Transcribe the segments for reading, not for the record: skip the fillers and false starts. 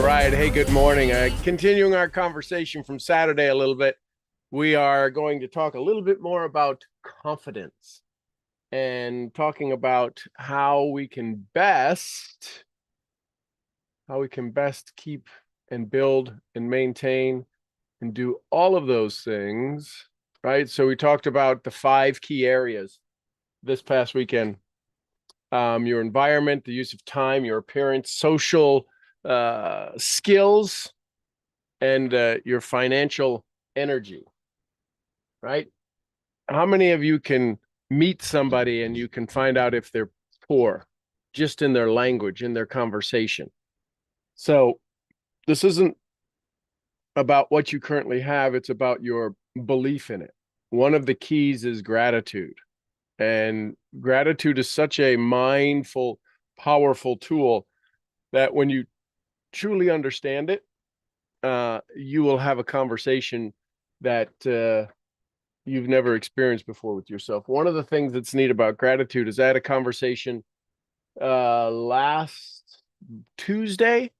right. Hey, good morning. Continuing our conversation from Saturday a little bit, we are going to talk a little bit more about confidence and talking about how we can best keep and build and maintain and do all of those things, right? So we talked about the 5 key areas this past weekend. Your environment, the use of time, your appearance, social skills, and your financial energy, right? How many of you can meet somebody and you can find out if they're poor just in their language, in their conversation? So this isn't about what you currently have, it's about your belief in it. One of the keys is gratitude. And gratitude is such a mindful, powerful tool that when you truly understand it, you will have a conversation that you've never experienced before with yourself. One of the things that's neat about gratitude is I had a conversation last Tuesday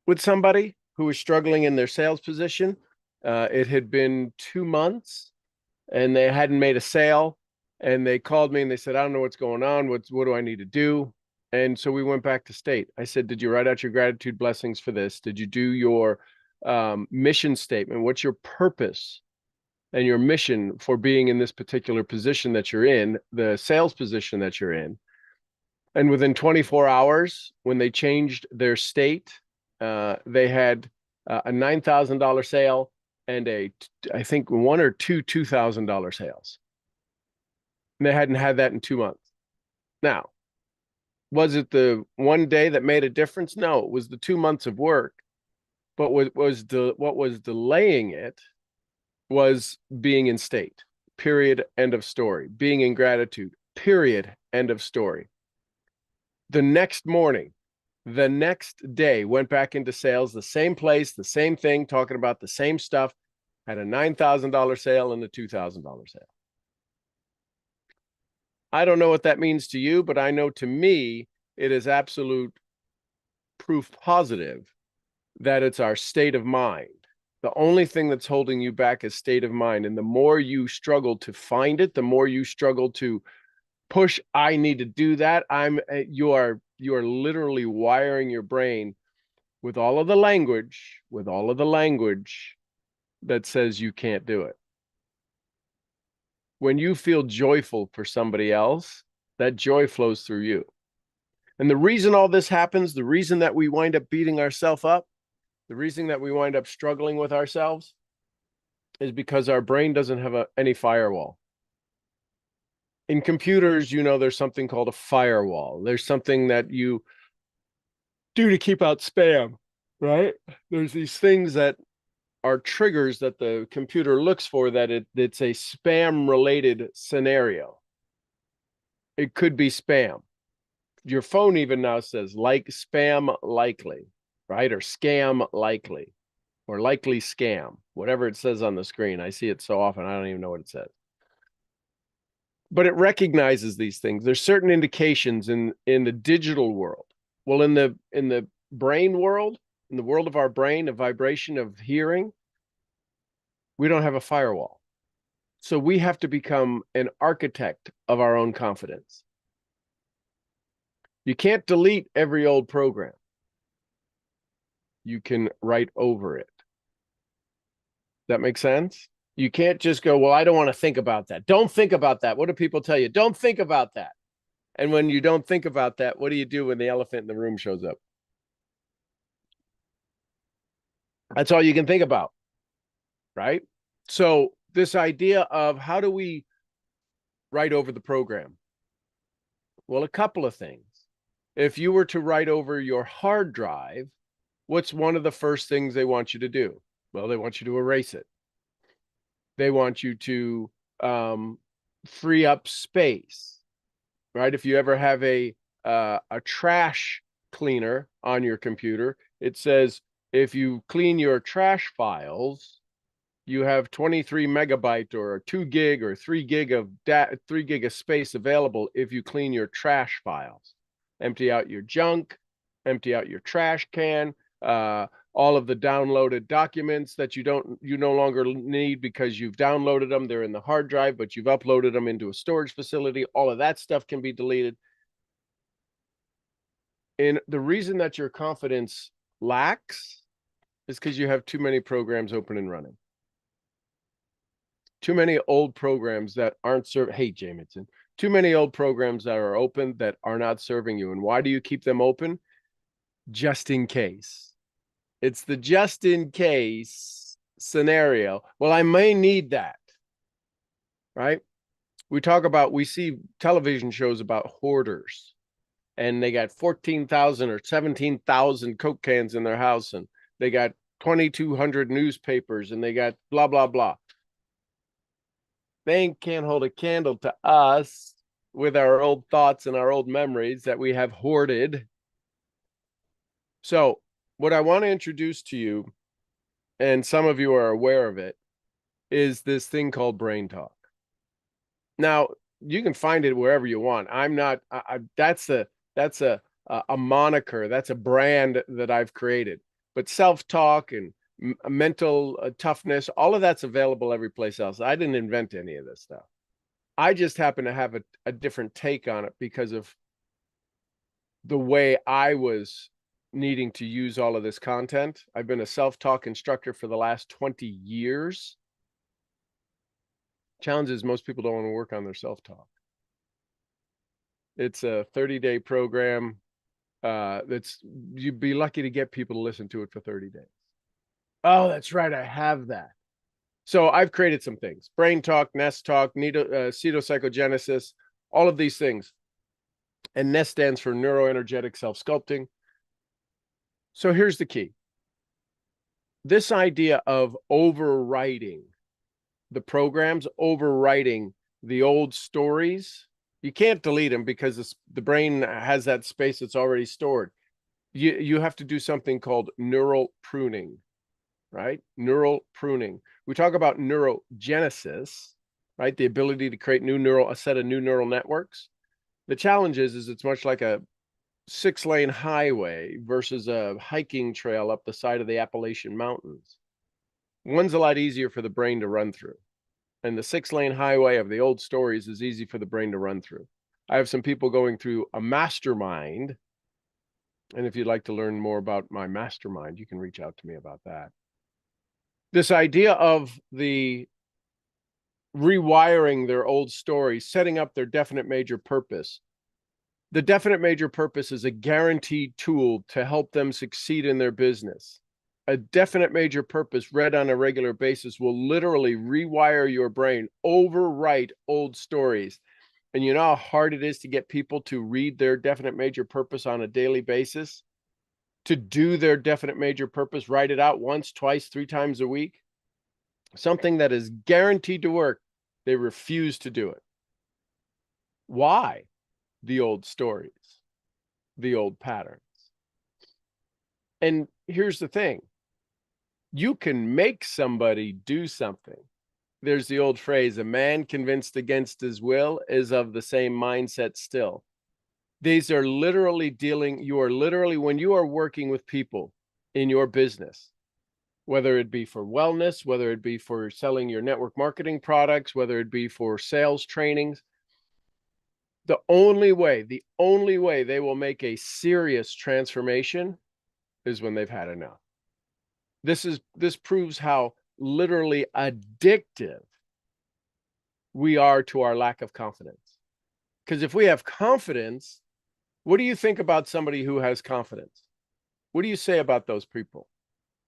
with somebody who was struggling in their sales position. It had been 2 months and they hadn't made a sale. And they called me and they said, I don't know what's going on. What do I need to do? And so we went back to state. I said, did you write out your gratitude blessings for this? Did you do your mission statement? What's your purpose and your mission for being in this particular position that you're in, the sales position that you're in? And within 24 hours, when they changed their state, they had a $9,000 sale and I think one or two $2,000 sales. And they hadn't had that in 2 months. Now, was it the one day that made a difference? No, it was the 2 months of work. But what was delaying it was being in state. Period. End of story. Being in gratitude. Period. End of story. The next morning, the next day, went back into sales, the same place, the same thing, talking about the same stuff, had a $9,000 sale and a $2,000 sale. I don't know what that means to you, but I know to me, it is absolute proof positive that it's our state of mind. The only thing that's holding you back is state of mind. And the more you struggle to find it, the more you struggle to push, I need to do that. You are literally wiring your brain with all of the language that says you can't do it. When you feel joyful for somebody else, that joy flows through you. And the reason all this happens, the reason that we wind up beating ourselves up, the reason that we wind up struggling with ourselves is because our brain doesn't have any firewall. In computers, there's something called a firewall. There's something that you do to keep out spam, right? There's these things that are triggers that the computer looks for, that it's a spam related scenario. It could be spam. Your phone even now says like spam likely, right? Or scam likely, or likely scam, whatever it says on the screen. I see it so often, I don't even know what it says. But it recognizes these things. There's certain indications in the digital world. Well, in the brain world, in the world of our brain, a vibration of hearing, we don't have a firewall. So we have to become an architect of our own confidence. You can't delete every old program. You can write over it. That makes sense? You can't just go, well, I don't want to think about that. Don't think about that. What do people tell you? Don't think about that. And when you don't think about that, what do you do when the elephant in the room shows up? That's all you can think about, right? So this idea of how do we write over the program? Well, a couple of things. If you were to write over your hard drive, what's one of the first things they want you to do? Well, they want you to erase it. They want you to free up space, right? If you ever have a trash cleaner on your computer, it says if you clean your trash files, you have 23 megabyte or 2 gig or 3 gig of 3 gig of space available if you clean your trash files. Empty out your junk, empty out your trash can, all of the downloaded documents that you no longer need because you've downloaded them. They're in the hard drive, but you've uploaded them into a storage facility. All of that stuff can be deleted. And the reason that your confidence lacks is because you have too many programs open and running. Too many old programs that aren't serving. Hey, Jamison, too many old programs that are open that are not serving you. And why do you keep them open? Just in case. It's the just in case scenario. Well, I may need that, right? We see television shows about hoarders, and they got 14,000 or 17,000 Coke cans in their house, and they got 2,200 newspapers, and they got blah, blah, blah. They can't hold a candle to us with our old thoughts and our old memories that we have hoarded. So what I want to introduce to you, and some of you are aware of it, is this thing called Brain Talk. Now, you can find it wherever you want. I'm not, that's a moniker, that's a brand that I've created. But self-talk and mental toughness, all of that's available every place else. I didn't invent any of this stuff. I just happen to have a different take on it because of the way I was needing to use all of this content. I've been a self-talk instructor for the last 20 years. Challenge is most people don't want to work on their self-talk. It's a 30-day program. You'd be lucky to get people to listen to it for 30 days. Oh, that's right. I have that. So I've created some things: Brain Talk, Nest Talk, Pseudopsychogenesis, all of these things. And Nest stands for Neuroenergetic Self-Sculpting. So here's the key. This idea of overwriting the programs, overwriting the old stories, you can't delete them because the brain has that space that's already stored. You have to do something called neural pruning, right? Neural pruning. We talk about neurogenesis, right? The ability to create a set of new neural networks. The challenge is it's much like a 6-lane highway versus a hiking trail up the side of the Appalachian Mountains. One's a lot easier for the brain to run through. And the 6-lane highway of the old stories is easy for the brain to run through. I have some people going through a mastermind. And if you'd like to learn more about my mastermind, you can reach out to me about that. This idea of the rewiring their old stories, setting up their definite major purpose. The definite major purpose is a guaranteed tool to help them succeed in their business. A definite major purpose read on a regular basis will literally rewire your brain, overwrite old stories. And you know how hard it is to get people to read their definite major purpose on a daily basis? To do their definite major purpose, write it out once, twice, 3 times a week? Something that is guaranteed to work, they refuse to do it. Why? The old stories, the old patterns. And here's the thing. You can make somebody do something. There's the old phrase, a man convinced against his will is of the same mindset still. These are literally when you are working with people in your business, whether it be for wellness, whether it be for selling your network marketing products, whether it be for sales trainings, the only way they will make a serious transformation is when they've had enough. This proves how literally addictive we are to our lack of confidence. Because if we have confidence, what do you think about somebody who has confidence? What do you say about those people?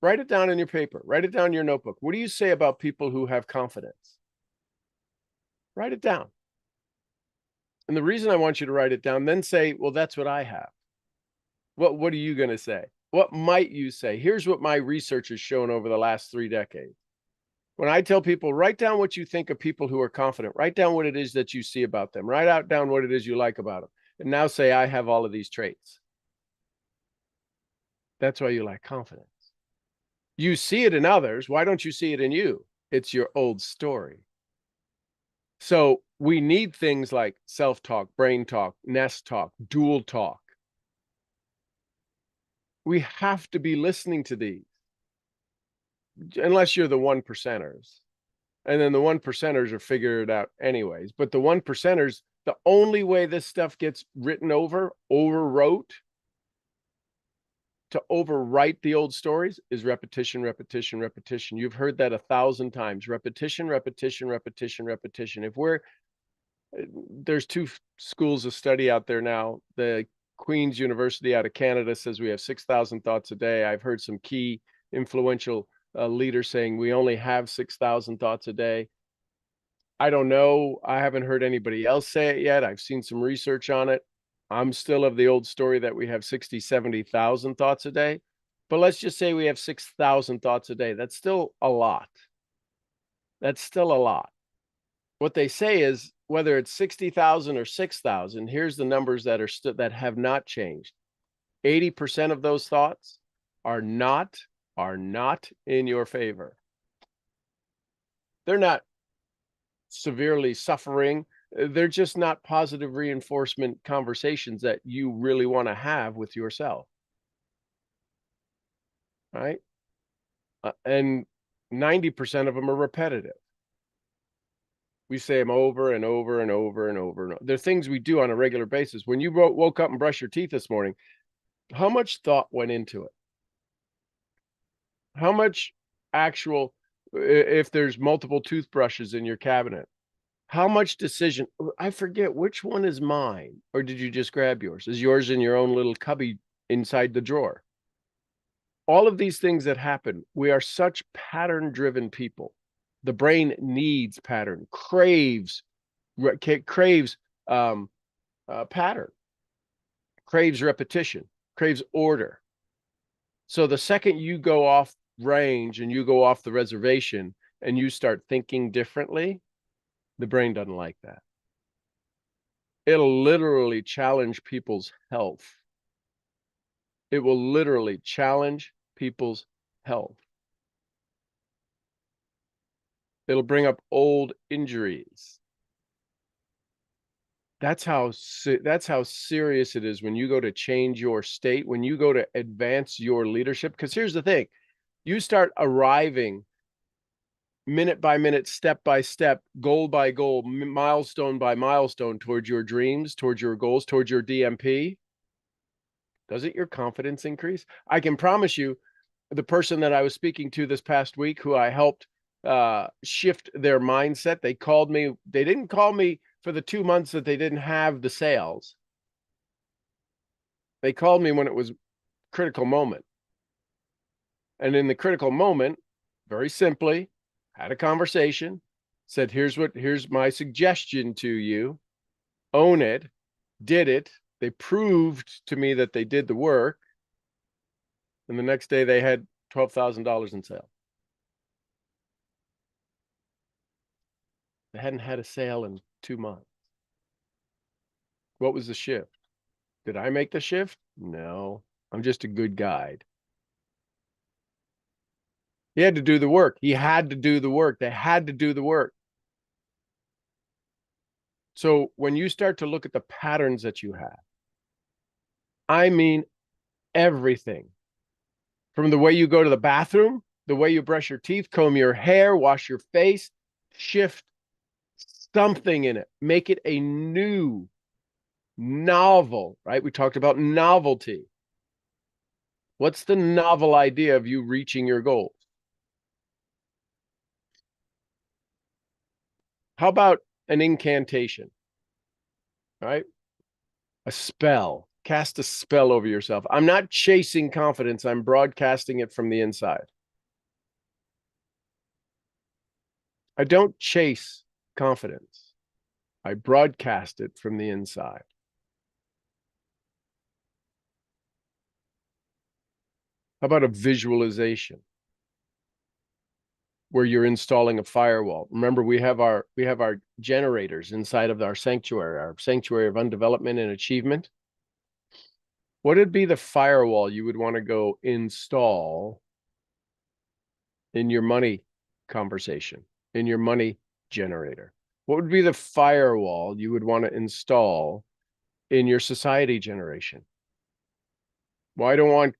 Write it down in your paper. Write it down in your notebook. What do you say about people who have confidence? Write it down. And the reason I want you to write it down, then say, well, that's what I have. What are you going to say? What might you say? Here's what my research has shown over the last 3 decades. When I tell people, write down what you think of people who are confident, write down what it is that you see about them, write down what it is you like about them, and now say, I have all of these traits. That's why you lack confidence. You see it in others. Why don't you see it in you? It's your old story. So we need things like self-talk, brain talk, nest talk, dual talk. We have to be listening to these, unless you're the 1%ers. And then the 1%ers are figured out anyways. But the 1%ers, the only way this stuff gets written overwrote, to overwrite the old stories, is repetition, repetition, repetition. You've heard that 1,000 times. Repetition, repetition, repetition, repetition. There's two schools of study out there now. The Queen's University out of Canada says we have 6,000 thoughts a day. I've heard some key influential leaders saying we only have 6,000 thoughts a day. I don't know. I haven't heard anybody else say it yet. I've seen some research on it. I'm still of the old story that we have 60, 70,000 thoughts a day. But let's just say we have 6,000 thoughts a day. That's still a lot. That's still a lot. What they say is, whether it's 60,000 or 6,000, here's the numbers that that have not changed. 80% of those thoughts are not in your favor. They're not severely suffering. They're just not positive reinforcement conversations that you really want to have with yourself. Right? And 90% of them are repetitive. We say them over and over and over and over and over. They're things we do on a regular basis. When you woke up and brushed your teeth this morning, how much thought went into it? How much actual, if there's multiple toothbrushes in your cabinet, how much decision? I forget which one is mine, or did you just grab yours? Is yours in your own little cubby inside the drawer? All of these things that happen, we are such pattern-driven people. The brain needs pattern, craves pattern, craves repetition, craves order. So the second you go off range and you go off the reservation and you start thinking differently, the brain doesn't like that. It'll literally challenge people's health. It will literally challenge people's health. It'll bring up old injuries. That's how serious it is when you go to change your state, when you go to advance your leadership. Because here's the thing, you start arriving minute by minute, step by step, goal by goal, milestone by milestone towards your dreams, towards your goals, towards your DMP. Doesn't your confidence increase? I can promise you, the person that I was speaking to this past week, who I helped shift their mindset, they called me. They didn't call me for the 2 months that they didn't have the sales. They called me when it was critical moment. And in the critical moment, very simply, had a conversation, said, here's my suggestion to you. Own it, did it. They proved to me that they did the work. And the next day they had $12,000 in sale. They hadn't had a sale in 2 months. What was the shift? Did I make the shift? No, I'm just a good guide. He had to do the work. He had to do the work. They had to do the work. So when you start to look at the patterns that you have, I mean everything, from the way you go to the bathroom, the way you brush your teeth, comb your hair, wash your face, shift something in it. Make it a new, novel, right? We talked about novelty. What's the novel idea of you reaching your goals? How about an incantation, right? A spell. Cast a spell over yourself. I'm not chasing confidence. I'm broadcasting it from the inside. I don't chase confidence. I broadcast it from the inside. How about a visualization where you're installing a firewall? Remember, we have our generators inside of our sanctuary of undevelopment and achievement. What would be the firewall you would want to go install in your money conversation, in your money generator? What would be the firewall you would want to install in your society generation? Well, I don't want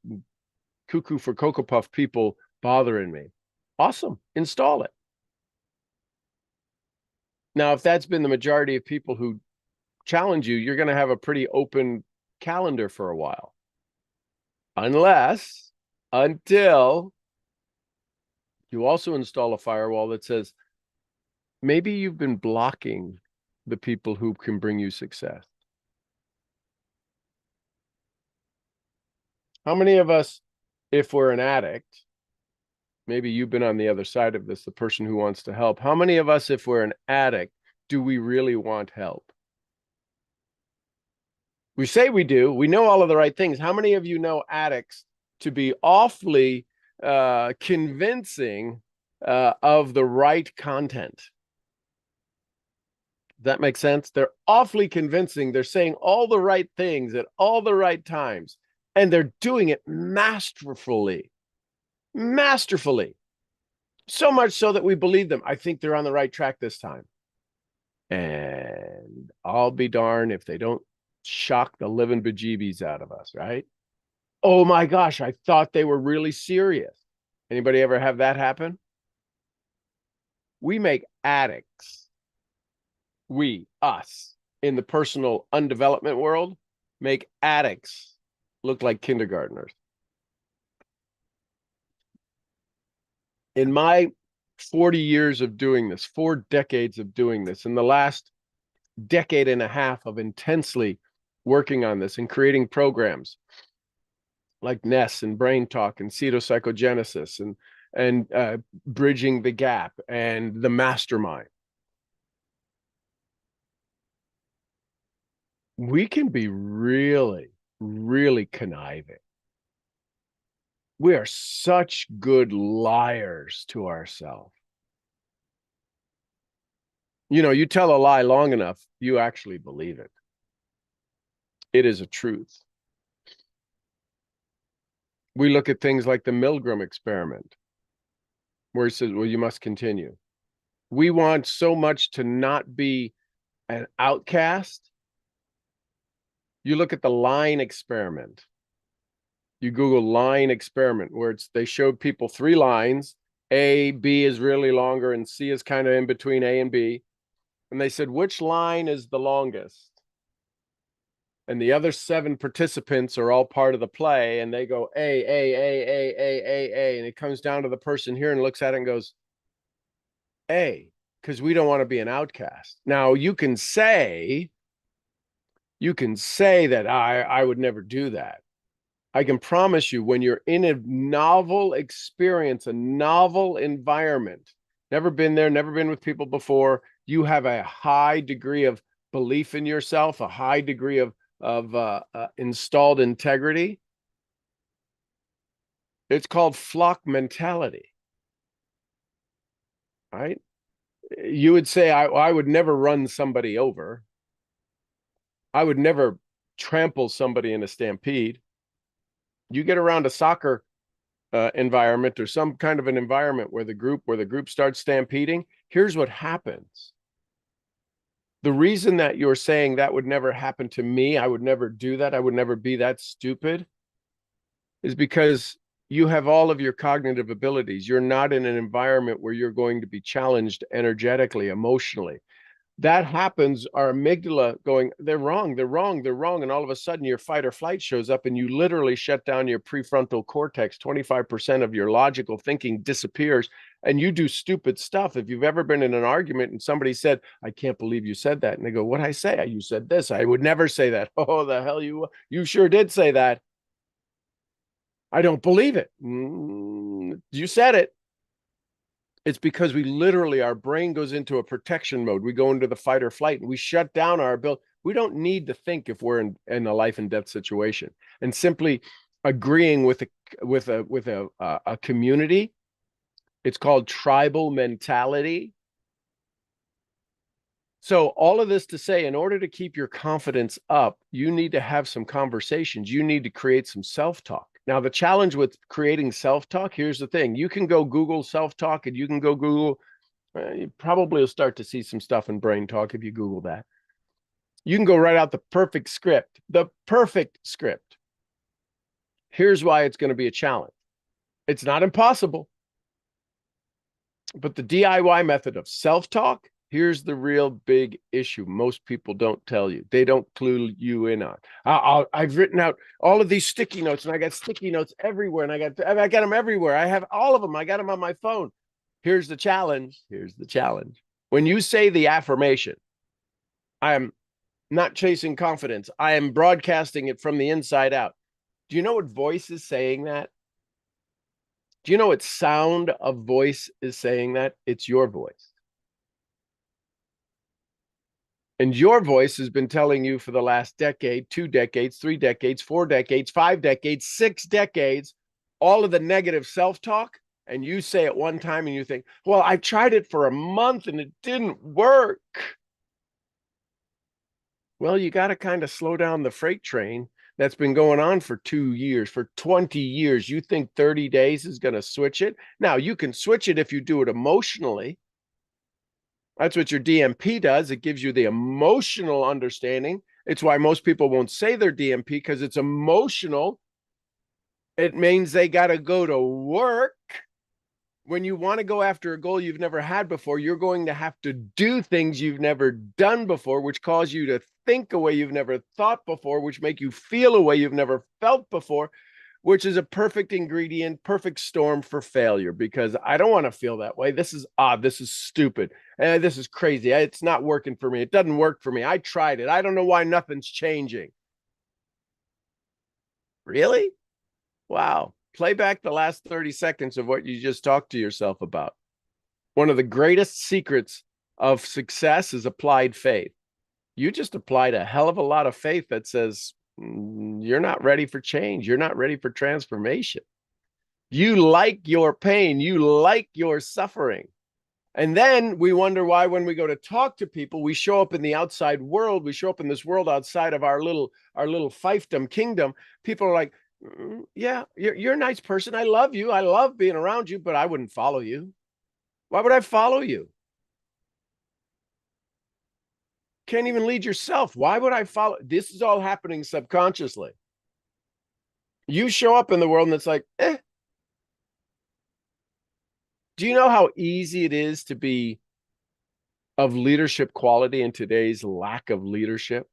cuckoo for Cocoa Puff people bothering me. Awesome. Install it. Now, if that's been the majority of people who challenge you, you're going to have a pretty open calendar for a while. Until you also install a firewall that says, maybe you've been blocking the people who can bring you success. How many of us, if we're an addict, maybe you've been on the other side of this, the person who wants to help. How many of us, if we're an addict, do we really want help? We say we do. We know all of the right things. How many of you know addicts to be awfully convincing of the right content? Does that make sense? They're awfully convincing. They're saying all the right things at all the right times, and they're doing it masterfully. Masterfully. So much so that we believe them. I think they're on the right track this time. And I'll be darned if they don't shock the living bejeebies out of us, right? Oh my gosh, I thought they were really serious. Anybody ever have that happen? We make addicts, us, in the personal undevelopment world, make addicts look like kindergartners. In my 40 years of doing this, 4 decades of doing this, in the last decade and a half of intensely working on this and creating programs like Ness and Brain Talk and Pseudopsychogenesis and Bridging the Gap and the Mastermind, we can be really, really conniving. We are such good liars to ourselves. You know, you tell a lie long enough, you actually believe it. It is a truth. We look at things like the Milgram experiment, where he says, well, you must continue. We want so much to not be an outcast. You look at the line experiment. You Google line experiment, where they showed people 3 lines. A, B is really longer, and C is kind of in between A and B. And they said, which line is the longest? And the other 7 participants are all part of the play, and they go A, and it comes down to the person here and looks at it and goes, A, because we don't want to be an outcast. Now, you can say that I would never do that. I can promise you, when you're in a novel experience, a novel environment, never been there, never been with people before, you have a high degree of belief in yourself, a high degree of installed integrity. It's called flock mentality, right? You would say, I would never run somebody over. I would never trample somebody in a stampede. You get around a soccer environment or some kind of an environment where the group starts stampeding, here's what happens. The reason that you're saying that would never happen to me, I would never do that, I would never be that stupid, is because you have all of your cognitive abilities. You're not in an environment where you're going to be challenged energetically, emotionally. That happens, our amygdala going, they're wrong. And all of a sudden your fight or flight shows up and you literally shut down your prefrontal cortex. 25% of your logical thinking disappears and you do stupid stuff. If you've ever been in an argument and somebody said, I can't believe you said that. And they go, what'd I say? You said this. I would never say that. Oh, the hell you sure did say that. I don't believe it. You said it. It's because we literally, our brain goes into a protection mode. We go into the fight or flight and we shut down our ability. We don't need to think if we're in a life and death situation, and simply agreeing with a community. It's called tribal mentality. So all of this to say, in order to keep your confidence up, you need to have some conversations. You need to create some self-talk. Now, the challenge with creating self-talk, here's the thing. You can go Google self-talk and you can go Google, you probably will start to see some stuff in Brain Talk if you Google that. You can go write out the perfect script, Here's why it's going to be a challenge. It's not impossible. But the DIY method of self-talk, here's the real big issue. Most people don't tell you. They don't clue you in on. I've written out all of these sticky notes, and I got sticky notes everywhere, and I got them everywhere. I have all of them. I got them on my phone. Here's the challenge. Here's the challenge. When you say the affirmation, I am not chasing confidence. I am broadcasting it from the inside out. Do you know what voice is saying that? Do you know what sound of voice is saying that? It's your voice. And your voice has been telling you for the last decade, 2 decades, 3 decades, 4 decades, 5 decades, 6 decades, all of the negative self-talk. And you say it one time and you think, well, I tried it for a month and it didn't work. Well, you got to kind of slow down the freight train that's been going on for 2 years, for 20 years. You think 30 days is going to switch it? Now, you can switch it if you do it emotionally. That's what your DMP does. It gives you the emotional understanding. It's why most people won't say their DMP, because it's emotional. It means they got to go to work. When you want to go after a goal you've never had before, you're going to have to do things you've never done before, which cause you to think a way you've never thought before, which make you feel a way you've never felt before, which is a perfect ingredient, perfect storm for failure, because I don't want to feel that way. This is odd. This is stupid. This is crazy. It's not working for me. It doesn't work for me. I tried it. I don't know why nothing's changing. Really? Wow. Play back the last 30 seconds of what you just talked to yourself about. One of the greatest secrets of success is applied faith. You just applied a hell of a lot of faith that says, you're not ready for change. You're not ready for transformation. You like your pain. You like your suffering. And then we wonder why, when we go to talk to people, we show up in the outside world. We show up in this world outside of our little fiefdom kingdom. People are like, yeah, you're a nice person. I love you. I love being around you, but I wouldn't follow you. Why would I follow you? Can't even lead yourself. Why would I follow? This is all happening subconsciously. You show up in the world and it's like, eh. Do you know how easy it is to be of leadership quality in today's lack of leadership?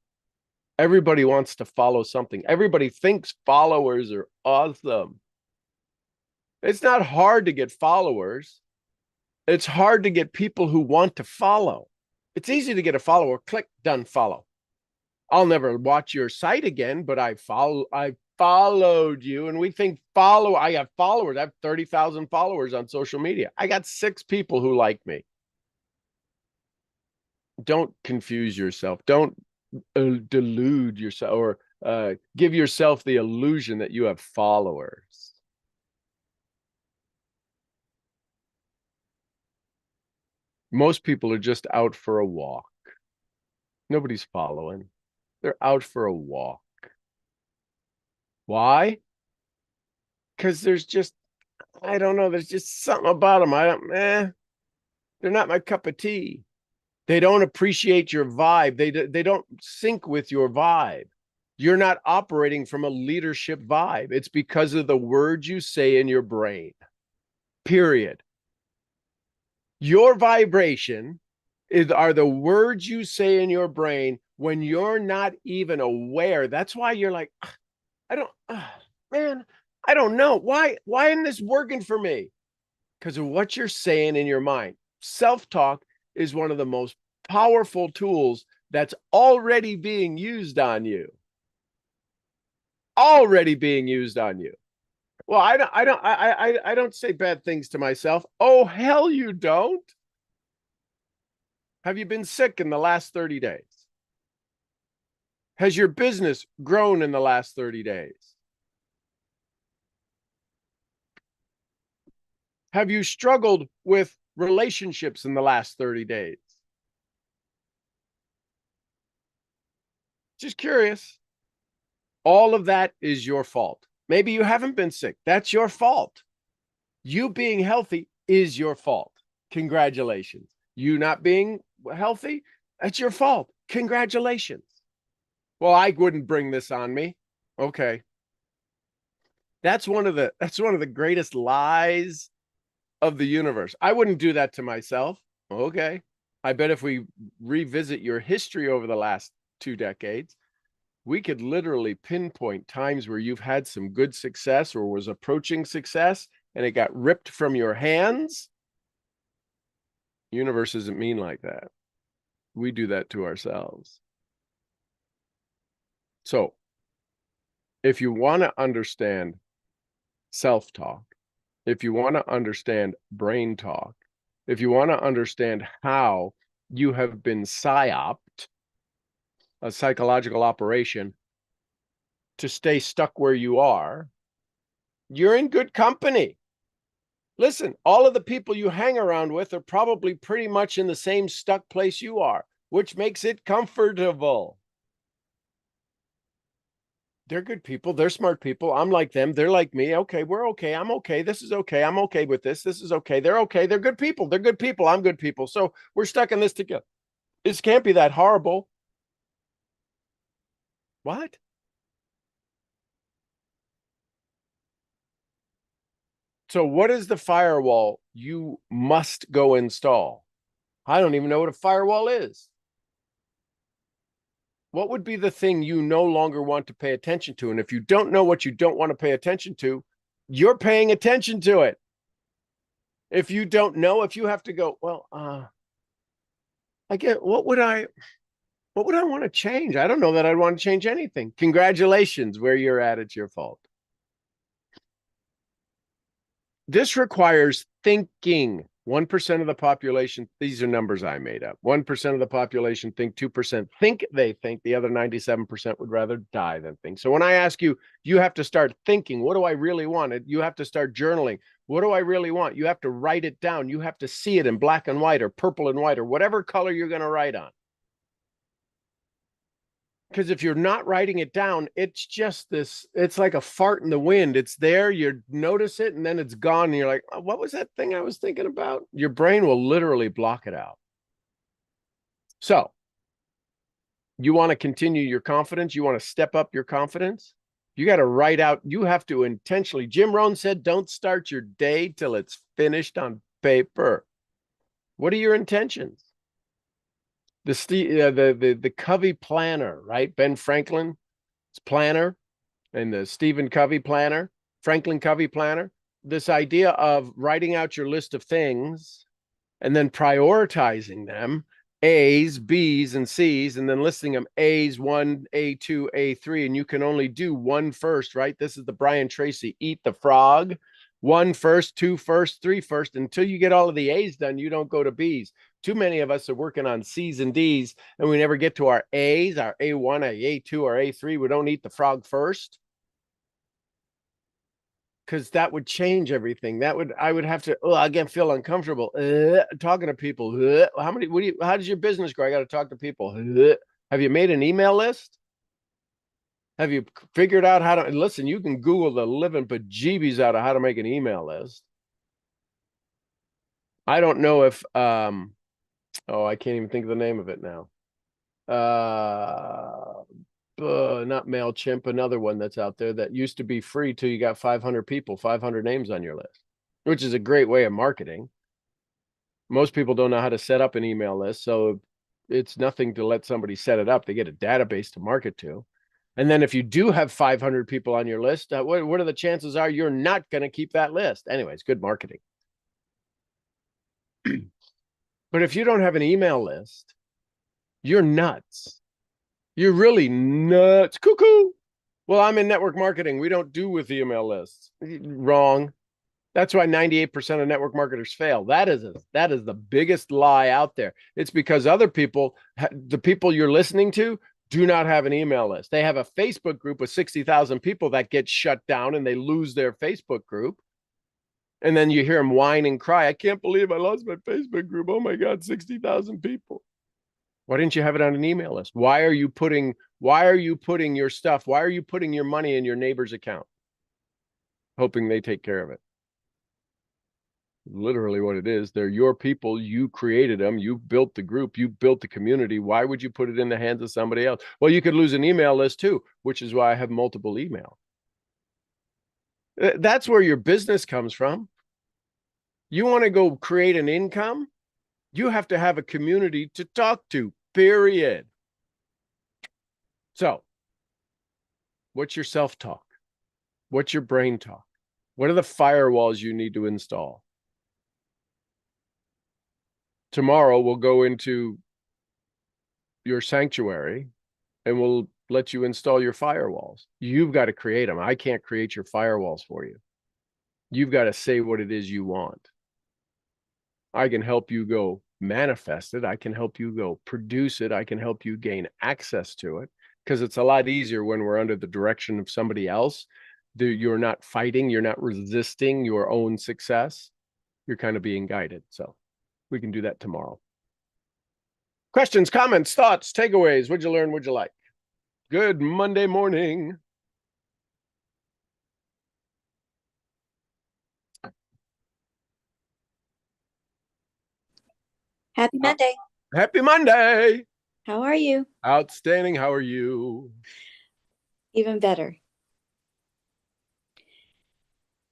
Everybody wants to follow something. Everybody thinks followers are awesome. It's not hard to get followers. It's hard to get people who want to follow. It's easy to get a follower. Click, done, follow. I'll never watch your site again, but I followed you. And we think I have followers. I have 30,000 followers on social media. I got 6 people who like me. Don't confuse yourself. Don't delude yourself, or give yourself the illusion that you have followers. Most people are just out for a walk. Nobody's following. They're out for a walk. Why? Because there's just, I don't know, there's just something about them. They're not my cup of tea. They don't appreciate your vibe. They don't sync with your vibe. You're not operating from a leadership vibe. It's because of the words you say in your brain. Period. Your vibration are the words you say in your brain when you're not even aware. That's why you're like, I don't know. Why isn't this working for me? Because of what you're saying in your mind. Self-talk is one of the most powerful tools that's already being used on you. Already being used on you. Well, I don't say bad things to myself. Oh, hell you don't. Have you been sick in the last 30 days? Has your business grown in the last 30 days? Have you struggled with relationships in the last 30 days? Just curious. All of that is your fault. Maybe you haven't been sick. That's your fault. You being healthy is your fault. Congratulations. You not being healthy, that's your fault. Congratulations. Well, I wouldn't bring this on me. Okay. That's one of the greatest lies of the universe. I wouldn't do that to myself. Okay. I bet if we revisit your history over the last 2 decades, we could literally pinpoint times where you've had some good success or was approaching success and it got ripped from your hands. Universe isn't mean like that. We do that to ourselves. So if you want to understand self-talk, if you want to understand brain talk, if you want to understand how you have been psyoped, a psychological operation, to stay stuck where you are, you're in good company. Listen, all of the people you hang around with are probably pretty much in the same stuck place you are, which makes it comfortable. They're good people. They're smart people. I'm like them. They're like me. Okay, we're okay. I'm okay. This is okay. I'm okay with this. This is okay. They're okay. They're good people. They're good people. I'm good people. So we're stuck in this together. This can't be that horrible. What? So what is the firewall you must go install? I don't even know what a firewall is. What would be the thing you no longer want to pay attention to? And if you don't know what you don't want to pay attention to, you're paying attention to it. If you don't know, if you have to go, well, I get, what would I want to change? I don't know that I'd want to change anything. Congratulations, where you're at, it's your fault. This requires thinking. 1% of the population, these are numbers I made up. 1% of the population think, 2% think they think, the other 97% would rather die than think. So when I ask you, you have to start thinking, what do I really want? You have to start journaling. What do I really want? You have to write it down. You have to see it in black and white or purple and white or whatever color you're going to write on. Because if you're not writing it down, it's just this, it's like a fart in the wind. It's there, you notice it, and then it's gone. And you're like, oh, what was that thing I was thinking about? Your brain will literally block it out. So you want to continue your confidence? You want to step up your confidence? You got to write out, you have to intentionally. Jim Rohn said, don't start your day till it's finished on paper. What are your intentions? The Covey planner, right? Ben Franklin's planner and the Stephen Covey planner, Franklin Covey planner. This idea of writing out your list of things and then prioritizing them, A's, B's, and C's, and then listing them A's, 1, A2, A3, and you can only do one first, right? This is the Brian Tracy, eat the frog. 1 first, 2 first, 3 first. Until you get all of the A's done, you don't go to B's. Too many of us are working on C's and D's, and we never get to our A's, our A1, our A2, our A3. We don't eat the frog first, because that would change everything. I would have to, again, feel uncomfortable talking to people. How does your business grow? I got to talk to people. Have you made an email list? Have you figured out how to, listen, you can Google the living bejeebies out of how to make an email list. I don't know if, I can't even think of the name of it now. Not MailChimp, another one that's out there that used to be free till you got 500 people, 500 names on your list, which is a great way of marketing. Most people don't know how to set up an email list, so it's nothing to let somebody set it up. They get a database to market to. And then if you do have 500 people on your list, what are the chances are you're not going to keep that list? Anyways, good marketing. But if you don't have an email list, you're nuts. You're really nuts. Cuckoo. Well, I'm in network marketing. We don't do with email lists. Wrong. That's why 98% of network marketers fail. That is the biggest lie out there. It's because other people, the people you're listening to, do not have an email list. They have a Facebook group with 60,000 people that gets shut down and they lose their Facebook group. And then you hear them whine and cry. I can't believe I lost my Facebook group. Oh my God, 60,000 people. Why didn't you have it on an email list? Why are you putting your stuff? Why are you putting your money in your neighbor's account? Hoping they take care of it. Literally what it is. They're your people. You created them. You built the group. You built the community. Why would you put it in the hands of somebody else? Well, you could lose an email list too, which is why I have multiple email. That's where your business comes from. You want to go create an income, you have to have a community to talk to, period. So, what's your self-talk? What's your brain talk? What are the firewalls you need to install? Tomorrow, we'll go into your sanctuary and we'll let you install your firewalls. You've got to create them. I can't create your firewalls for you. You've got to say what it is you want. I can help you go manifest it. I can help you go produce it. I can help you gain access to it, because it's a lot easier when we're under the direction of somebody else. You're not fighting, you're not resisting your own success. You're kind of being guided. So we can do that tomorrow. Questions, comments, thoughts, takeaways. What'd you learn? What'd you like? Good Monday morning. Happy Monday. Happy Monday. How are you? Outstanding. How are you? Even better.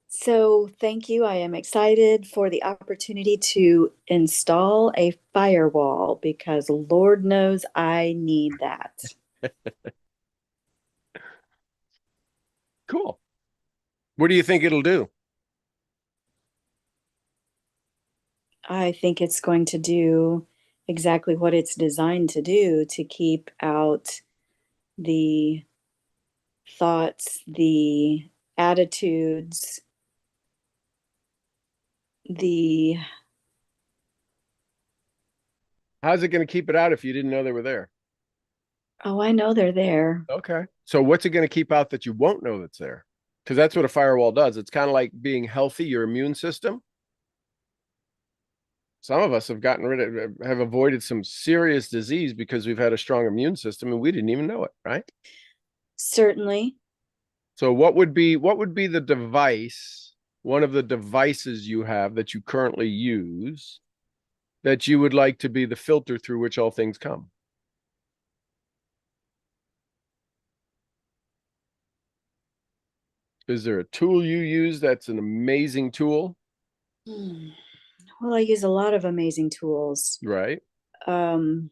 So, thank you. I am excited for the opportunity to install a firewall because Lord knows I need that. Cool. What do you think it'll do? I think it's going to do exactly what it's designed to do, to keep out the thoughts, the attitudes, the How's it going to keep it out if you didn't know they were there? oh, I know they're there. Okay. So what's it going to keep out that you won't know that's there? Because that's what a firewall does. It's kind of like being healthy, your immune system. Some of us have gotten rid of, have avoided some serious disease because we've had a strong immune system and we didn't even know it, right? Certainly. So what would be the device, one of the devices you have that you currently use, that you would like to be the filter through which all things come? Is there a tool you use that's an amazing tool? Well, I use a lot of amazing tools. Right. Um,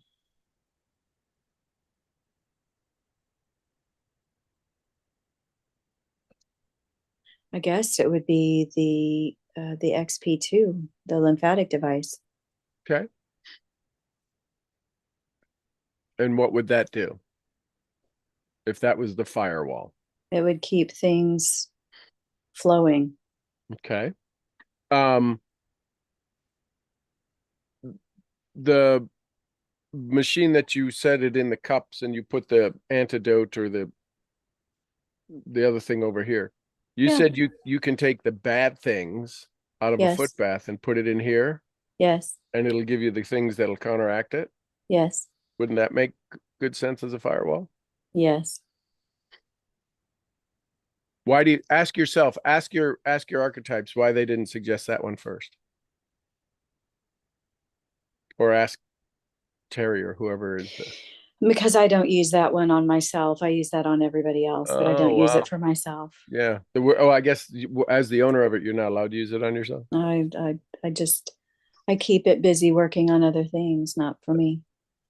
I guess it would be the XP2, the lymphatic device. Okay. And what would that do if that was the firewall? It would keep things flowing. Okay. Um, the machine that you set it in the cups and you put the antidote or the other thing over here. You Yeah. said you can take the bad things out of a foot Yes. bath and put it in here, Yes. and it'll give you the things that'll counteract it. Yes. Wouldn't that make good sense as a firewall? Yes. Why do you ask yourself, ask your archetypes why they didn't suggest that one first? Or ask Terry or whoever is the Because I don't use that one on myself. I use that on everybody else, but I Oh don't use wow. it for myself. Yeah. I guess as the owner of it, you're not allowed to use it on yourself. I just I keep it busy working on other things, not for me.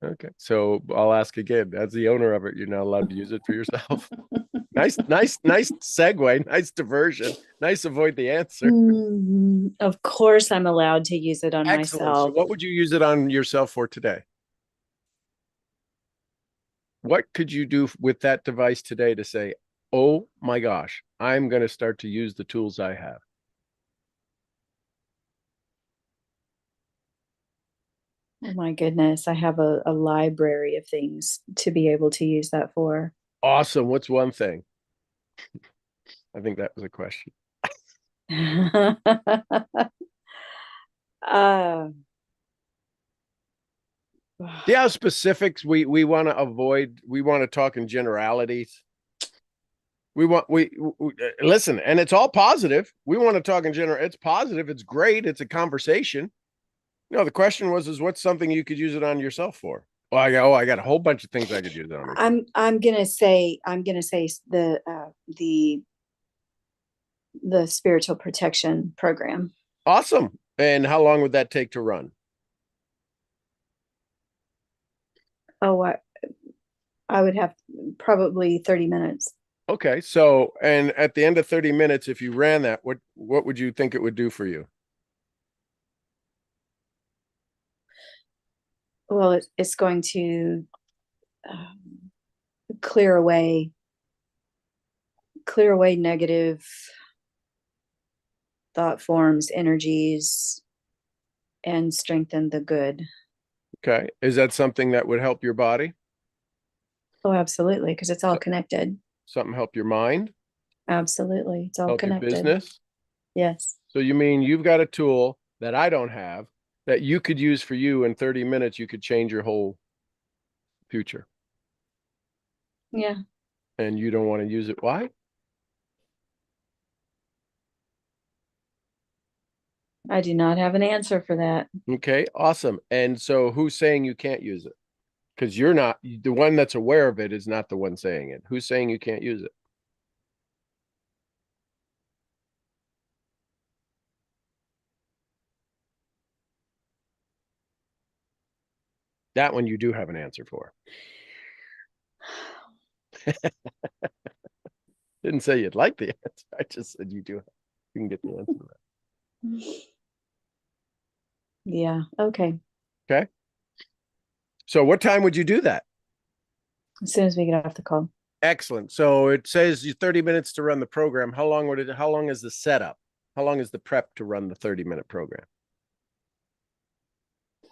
Okay. So I'll ask again. As the owner of it, you're not allowed to use it for yourself. Nice segue. Nice diversion. Nice avoid the answer. Of course, I'm allowed to use it on Excellent. So myself. what would you use it on yourself for today? What could you do with that device today to say, oh my gosh, I'm going to start to use the tools I have? Oh my goodness, I have a library of things to be able to use that for. Awesome. What's one thing? I think that was a question. uh, See how specifics we want to avoid. We want to talk in generalities. We listen, and it's all positive. We want to talk in general. It's positive. It's great. It's a conversation. No, the question is what's something you could use it on yourself for? I got a whole bunch of things I could use it on. I'm gonna say the the spiritual protection program. Awesome. And how long would that take to run? Oh, I would have probably 30 minutes. Okay. So, and at the end of 30 minutes, if you ran that, what would you think it would do for you? Well, it's going to um, clear away negative thought forms, energies, and strengthen the good. Okay. Is that something that would help your body? Oh, absolutely, because it's all So- connected. Something help your mind, Absolutely, it's all help your connected. business? Yes. So you mean you've got a tool that I don't have that you could use for you in 30 minutes, you could change your whole future Yeah. and you don't want to use it. Why? I do not have an answer for that. Okay, awesome. And so who's saying you can't use it? Because you're not the one that's aware of it is not the one saying it. Who's saying you can't use it? That one you do have an answer for. Didn't say you'd like the answer. I just said you do. You can get the answer to Yeah. Okay. that. Okay. So what time would you do that? As soon as we get off the call. Excellent. So it says you 30 minutes to run the program. How long how long is the setup? How long is the prep to run the 30-minute program?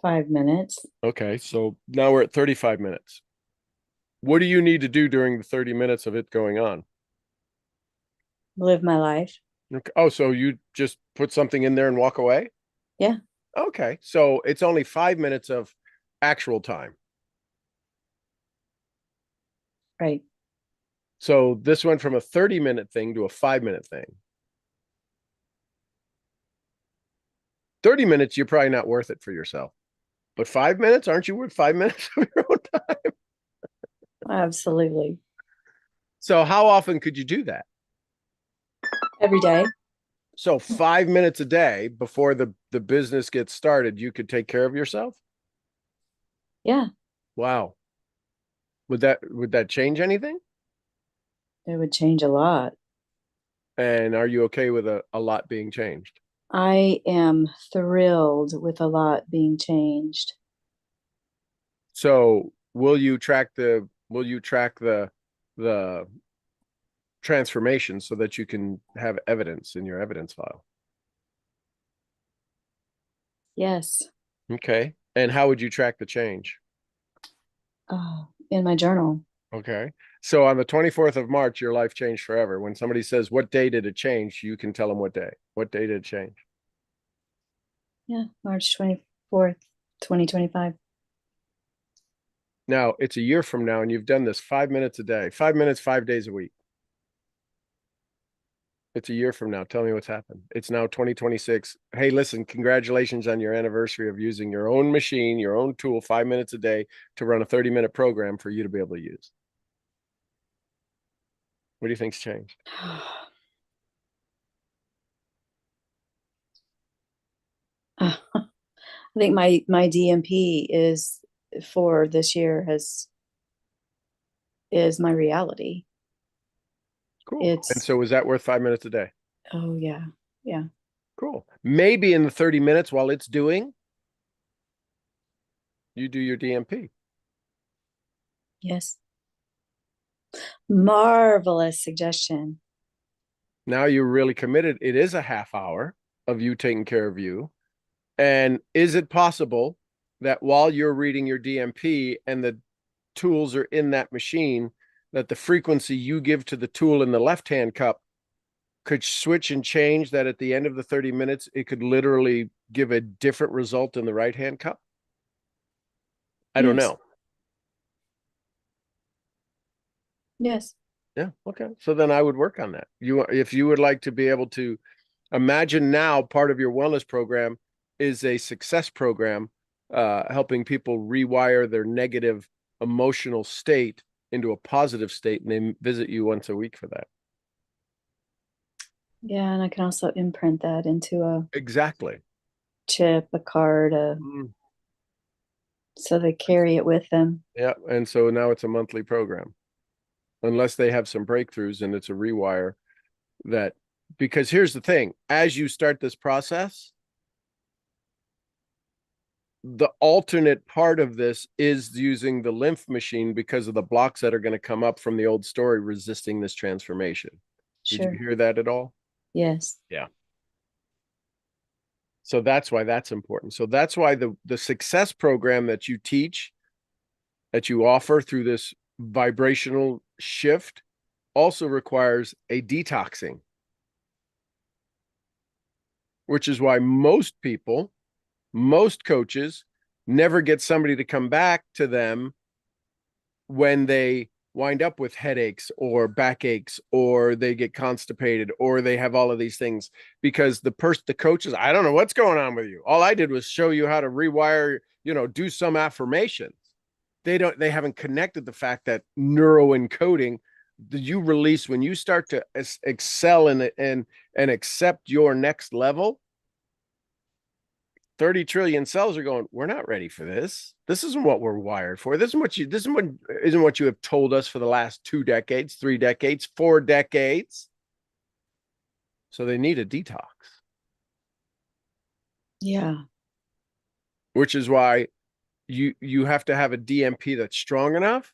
5 minutes. Okay. So now we're at 35 minutes. What do you need to do during the 30 minutes of it going on? Live my life. Okay. Oh, so you just put something in there and walk away? Yeah. Okay. So it's only 5 minutes of actual time. Right. So this went from a 30-minute thing to a 5-minute thing. 30 minutes, you're probably not worth it for yourself. But 5 minutes, aren't you worth 5 minutes of your own time? Absolutely. So how often could you do that? Every day. So 5 minutes a day before the business gets started, you could take care of yourself? Yeah. Wow. Would that change anything? It would change a lot. And are you okay with a lot being changed? I am thrilled with a lot being changed. So will you track the transformation so that you can have evidence in your evidence file? Yes. Okay. And how would you track the change? In my journal. Okay. So on the 24th of March, your life changed forever. When somebody says, what day did it change? You can tell them what day. What day did it change? Yeah. March 24th, 2025. Now, it's a year from now, and you've done this 5 minutes a day, 5 minutes, 5 days a week. It's a year from now. Tell me what's happened. It's now 2026. Hey, listen, congratulations on your anniversary of using your own machine, your own tool, 5 minutes a day to run a 30-minute program for you to be able to use. What do you think's changed? I think my DMP is for this year is my reality. Cool. And so is that worth 5 minutes a day? Oh yeah. Yeah. Cool. Maybe in the 30 minutes while it's doing, you do your DMP. Yes. Marvelous suggestion. Now you're really committed. It is a half hour of you taking care of you. And is it possible that while you're reading your DMP and the tools are in that machine, that the frequency you give to the tool in the left-hand cup could switch and change, that at the end of the 30 minutes, it could literally give a different result in the right-hand cup? I don't Yes. know. Yes. Yeah. Okay. So then I would work on that. If you would like to be able to imagine now part of your wellness program is a success program, helping people rewire their negative emotional state into a positive state, and they visit you once a week for that. Yeah, and I can also imprint that into a Exactly. chip, a card, Mm, so they carry it with them. yeah. And so now it's a monthly program, unless they have some breakthroughs and it's a rewire that, because here's the thing, as you start this process, the alternate part of this is using the lymph machine because of the blocks that are going to come up from the old story resisting this transformation. Did you Sure. hear that at all? Yes. Yeah. So that's why that's important. So that's why the success program that you teach, that you offer through this vibrational shift, also requires a detoxing, which is why most people, most coaches never get somebody to come back to them when they wind up with headaches or backaches or they get constipated or they have all of these things, because the coaches, I don't know what's going on with you. All I did was show you how to rewire, do some affirmations. They haven't connected the fact that neuro encoding that you release when you start to excel and accept your next level. 30 trillion cells are going, we're not ready for this. This isn't what we're wired for. Isn't what you have told us for the last 2 decades, 3 decades, 4 decades. So they need a detox. Yeah. Which is why you have to have a DMP that's strong enough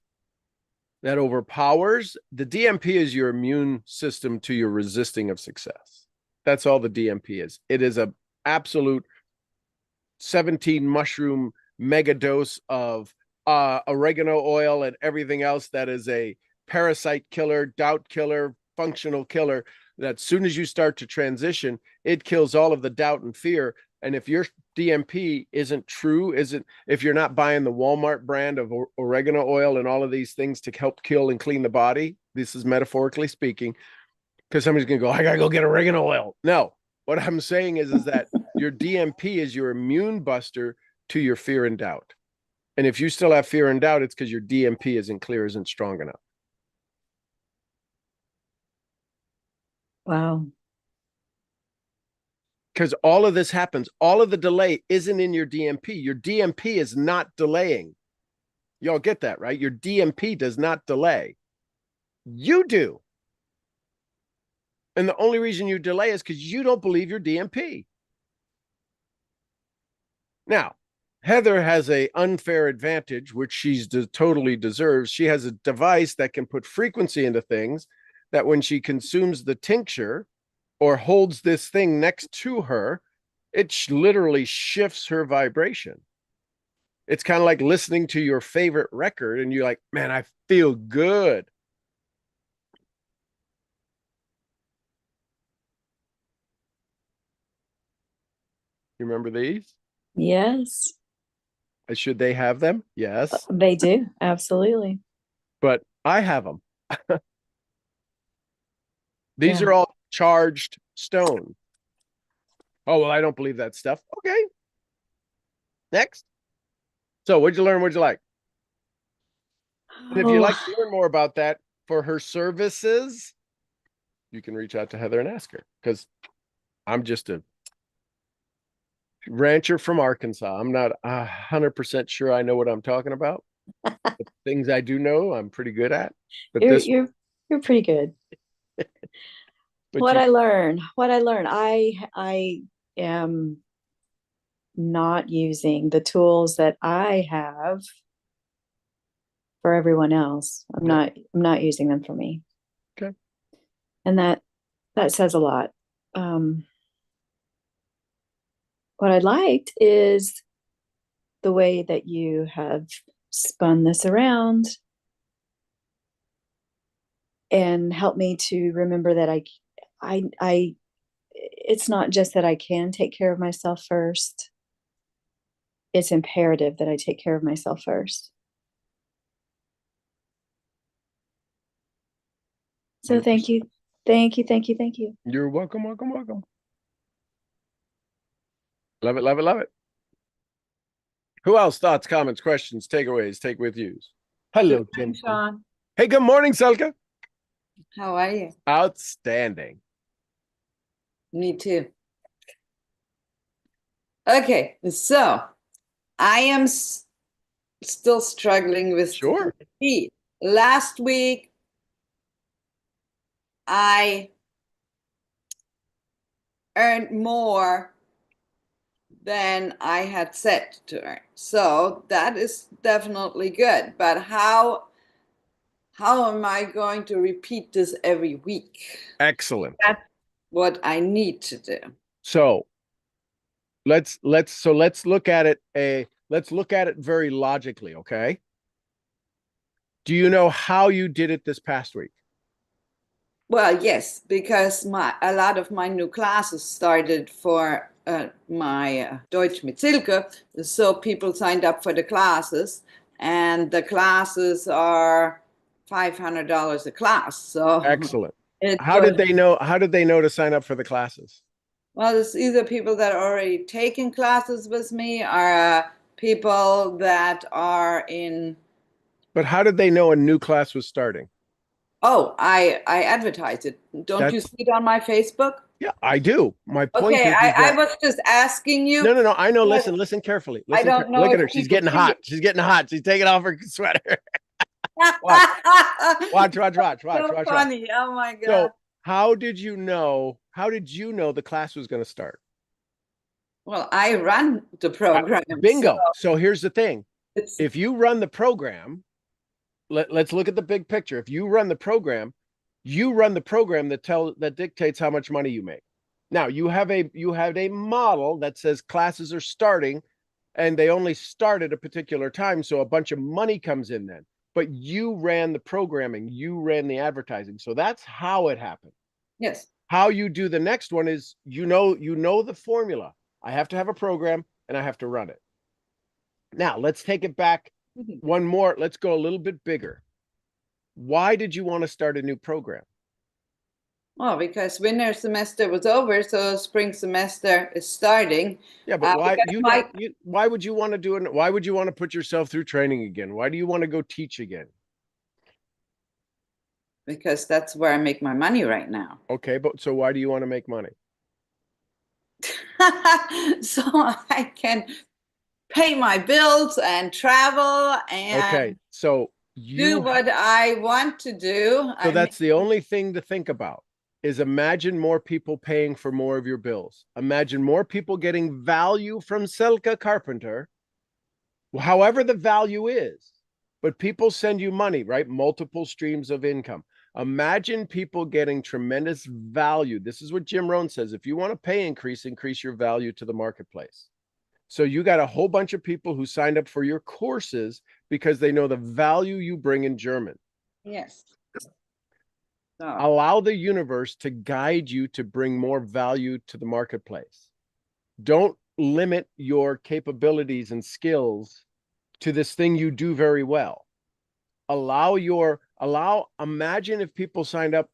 that overpowers. The DMP is your immune system to your resisting of success. That's all the DMP is. It is a absolute 17 mushroom mega dose of oregano oil and everything else that is a parasite killer, doubt killer, functional killer, that as soon as you start to transition, it kills all of the doubt and fear. And if your DMP isn't true, if you're not buying the Walmart brand of oregano oil and all of these things to help kill and clean the body, this is metaphorically speaking, because somebody's going to go, I got to go get oregano oil. No, what I'm saying is that your DMP is your immune buster to your fear and doubt. And if you still have fear and doubt, it's because your DMP isn't clear, isn't strong enough. Wow. Because all of this happens, all of the delay isn't in your DMP. Your DMP is not delaying. Y'all get that, right? Your DMP does not delay. You do. And the only reason you delay is because you don't believe your DMP. Now, Heather has a unfair advantage, which she's totally deserves. She has a device that can put frequency into things that when she consumes the tincture or holds this thing next to her, it literally shifts her vibration. It's kind of like listening to your favorite record and you're like, man, I feel good. You remember these? Yes, Should they have them? Yes. they do. Absolutely. But I have them. These Yeah. are all charged stone. Oh, well, I don't believe that stuff. Okay. Next. So, what'd you learn? What'd you like? And if you'd Oh, like to learn more about that for her services, you can reach out to Heather and ask her, because I'm just a rancher from Arkansas. I'm not 100% sure I know what I'm talking about. The things I do know, I'm pretty good at. But you're this, you're you're pretty good. but you, What I learned, I am not using the tools that I have for everyone else. yeah, I'm not using them for me. okay. And that says a lot. Um, what I liked is the way that you have spun this around and helped me to remember that I it's not just that I can take care of myself first. It's imperative that I take care of myself first. So 100%. thank you. Thank you. Thank you. Thank you. You're welcome, welcome, welcome. Love it, love it, love it. Who else? Thoughts, comments, questions, takeaways, take with yous. Good Hello, morning, Tim. Sean. Hey, good morning, Selka. How are you? Outstanding. Me too. Okay, so I am still struggling with Sure. heat. Last week, I earned more than I had set to earn. So that is definitely good. But how am I going to repeat this every week? Excellent. That's what I need to do. So let's look at it let's look at it very logically, okay? Do you know how you did it this past week? Well, yes, because a lot of my new classes started for my Deutsch mit Silke, so people signed up for the classes, and the classes are $500 a class. So Excellent. it How did they know? How did they know to sign up for the classes? Well, it's either people that are already taking classes with me or people that are in. But how did they know a new class was starting? Oh, I advertise it. Don't you see it on my Facebook? Yeah, I do. My point Okay, is I that was just asking you. no. I know. Yes. Listen carefully. I don't know Look at if her. She's people getting see hot. it. She's getting hot. She's taking off her sweater. Watch. So funny. Oh my God. So how did you know the class was going to start? Well, I run the program. Bingo. So here's the thing. It's If you run the program, let's look at the big picture. If you run the program that dictates how much money you make. Now you have a model that says classes are starting and they only start at a particular time. So a bunch of money comes in then, but you ran the programming, you ran the advertising. So that's how it happened. yes. How you do the next one is, you know the formula. I have to have a program and I have to run it. Now let's take it back one more. Let's go a little bit bigger. Why did you want to start a new program? Well, because winter semester was over, so spring semester is starting. Yeah, but why because why would you want to do it? Why would you want to put yourself through training again? Why do you want to go teach again? Because that's where I make my money right now. Okay, but so why do you want to make money? So I can pay my bills and travel and Okay, so do what I want to do. So that's the only thing to think about, is imagine more people paying for more of your bills. Imagine more people getting value from Selke Carpenter, however the value is. But people send you money, right? Multiple streams of income. Imagine people getting tremendous value. This is what Jim Rohn says. If you want to pay increase your value to the marketplace. So you got a whole bunch of people who signed up for your courses because they know the value you bring in German. Yes. So, allow the universe to guide you to bring more value to the marketplace. Don't limit your capabilities and skills to this thing you do very well. Imagine if people signed up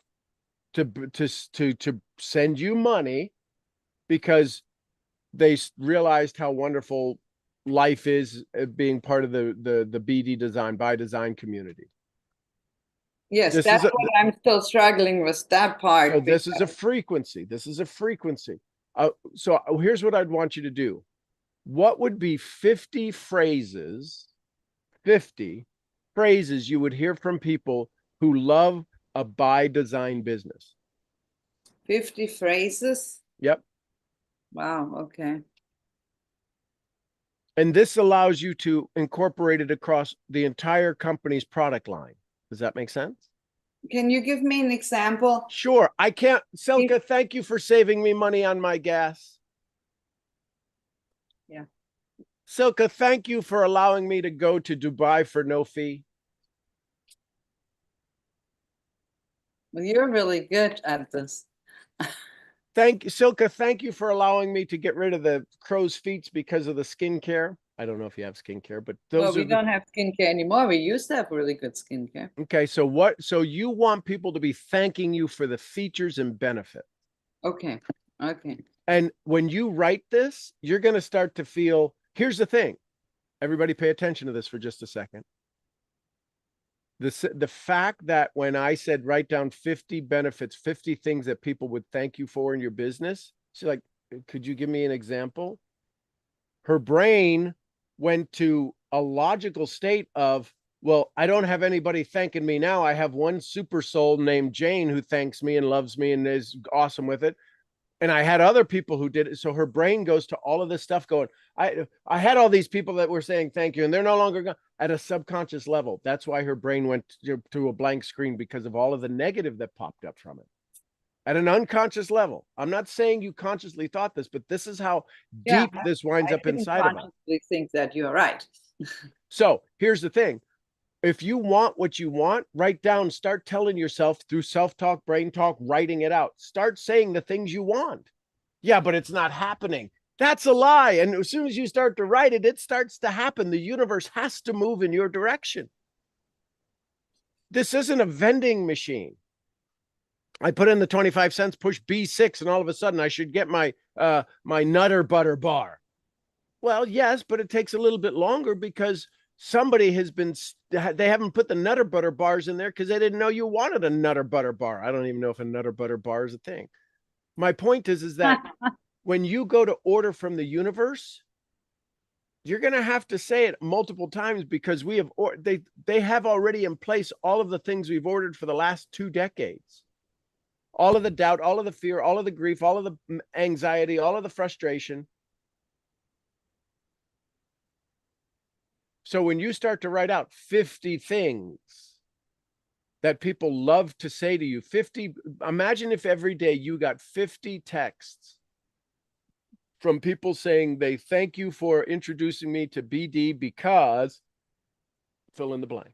to send you money because they realized how wonderful life is being part of the BD design by design community. yes, that's what I'm still struggling with, that part. So this is a frequency. So here's what I'd want you to do. What would be 50 phrases you would hear from people who love a by design business? 50 phrases? Yep. Wow, okay. And this allows you to incorporate it across the entire company's product line. Does that make sense? Can you give me an example? Sure. I can't. Selke, thank you for saving me money on my gas. Yeah. Selke, thank you for allowing me to go to Dubai for no fee. Well, you're really good at this. Silke, thank you for allowing me to get rid of the crow's feet because of the skincare. I don't know if you have skincare, but those we don't have skincare anymore. We used to have really good skincare. Okay, so you want people to be thanking you for the features and benefit. Okay. And when you write this, you're going to start to feel, here's the thing. Everybody pay attention to this for just a second. The fact that when I said write down 50 benefits, 50 things that people would thank you for in your business, she's like, could you give me an example? Her brain went to a logical state of, well, I don't have anybody thanking me now. I have one super soul named Jane who thanks me and loves me and is awesome with it. And I had other people who did it. So her brain goes to all of this stuff going, I had all these people that were saying thank you, and they're no longer going at a subconscious level. That's why her brain went to a blank screen, because of all of the negative that popped up from it at an unconscious level. I'm not saying you consciously thought this, but this is how Yeah, deep this winds I up didn't inside of us. consciously think that you're right. So here's the thing. If you want what you want, write down, start telling yourself through self-talk, brain talk, writing it out. Start saying the things you want. Yeah, but it's not happening. That's a lie. And as soon as you start to write it, it starts to happen. The universe has to move in your direction. This isn't a vending machine. I put in the 25 cents, push B6, and all of a sudden I should get my my Nutter Butter bar. Well, yes, but it takes a little bit longer because somebody has been, they haven't put the Nutter Butter bars in there because they didn't know you wanted a Nutter Butter bar. I don't even know if a Nutter Butter bar is a thing. My point is that when you go to order from the universe, you're going to have to say it multiple times, because we have, they have already in place all of the things we've ordered for the last 2 decades. All of the doubt, all of the fear, all of the grief, all of the anxiety, all of the frustration. So when you start to write out 50 things that people love to say to you, 50, imagine if every day you got 50 texts from people saying they thank you for introducing me to BD because fill in the blank.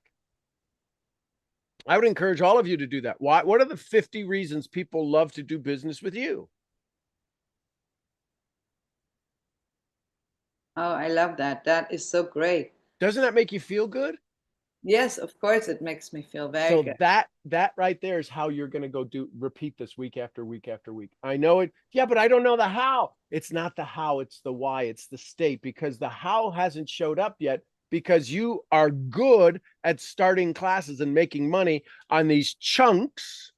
I would encourage all of you to do that. Why? What are the 50 reasons people love to do business with you? Oh, I love that. That is so great. Doesn't that make you feel good? Yes, of course, it makes me feel very So good. that right there is how you're going to go repeat this week after week after week. I know it. Yeah, but I don't know the how. It's not the how, it's the why, it's the state, because the how hasn't showed up yet, because you are good at starting classes and making money on these chunks.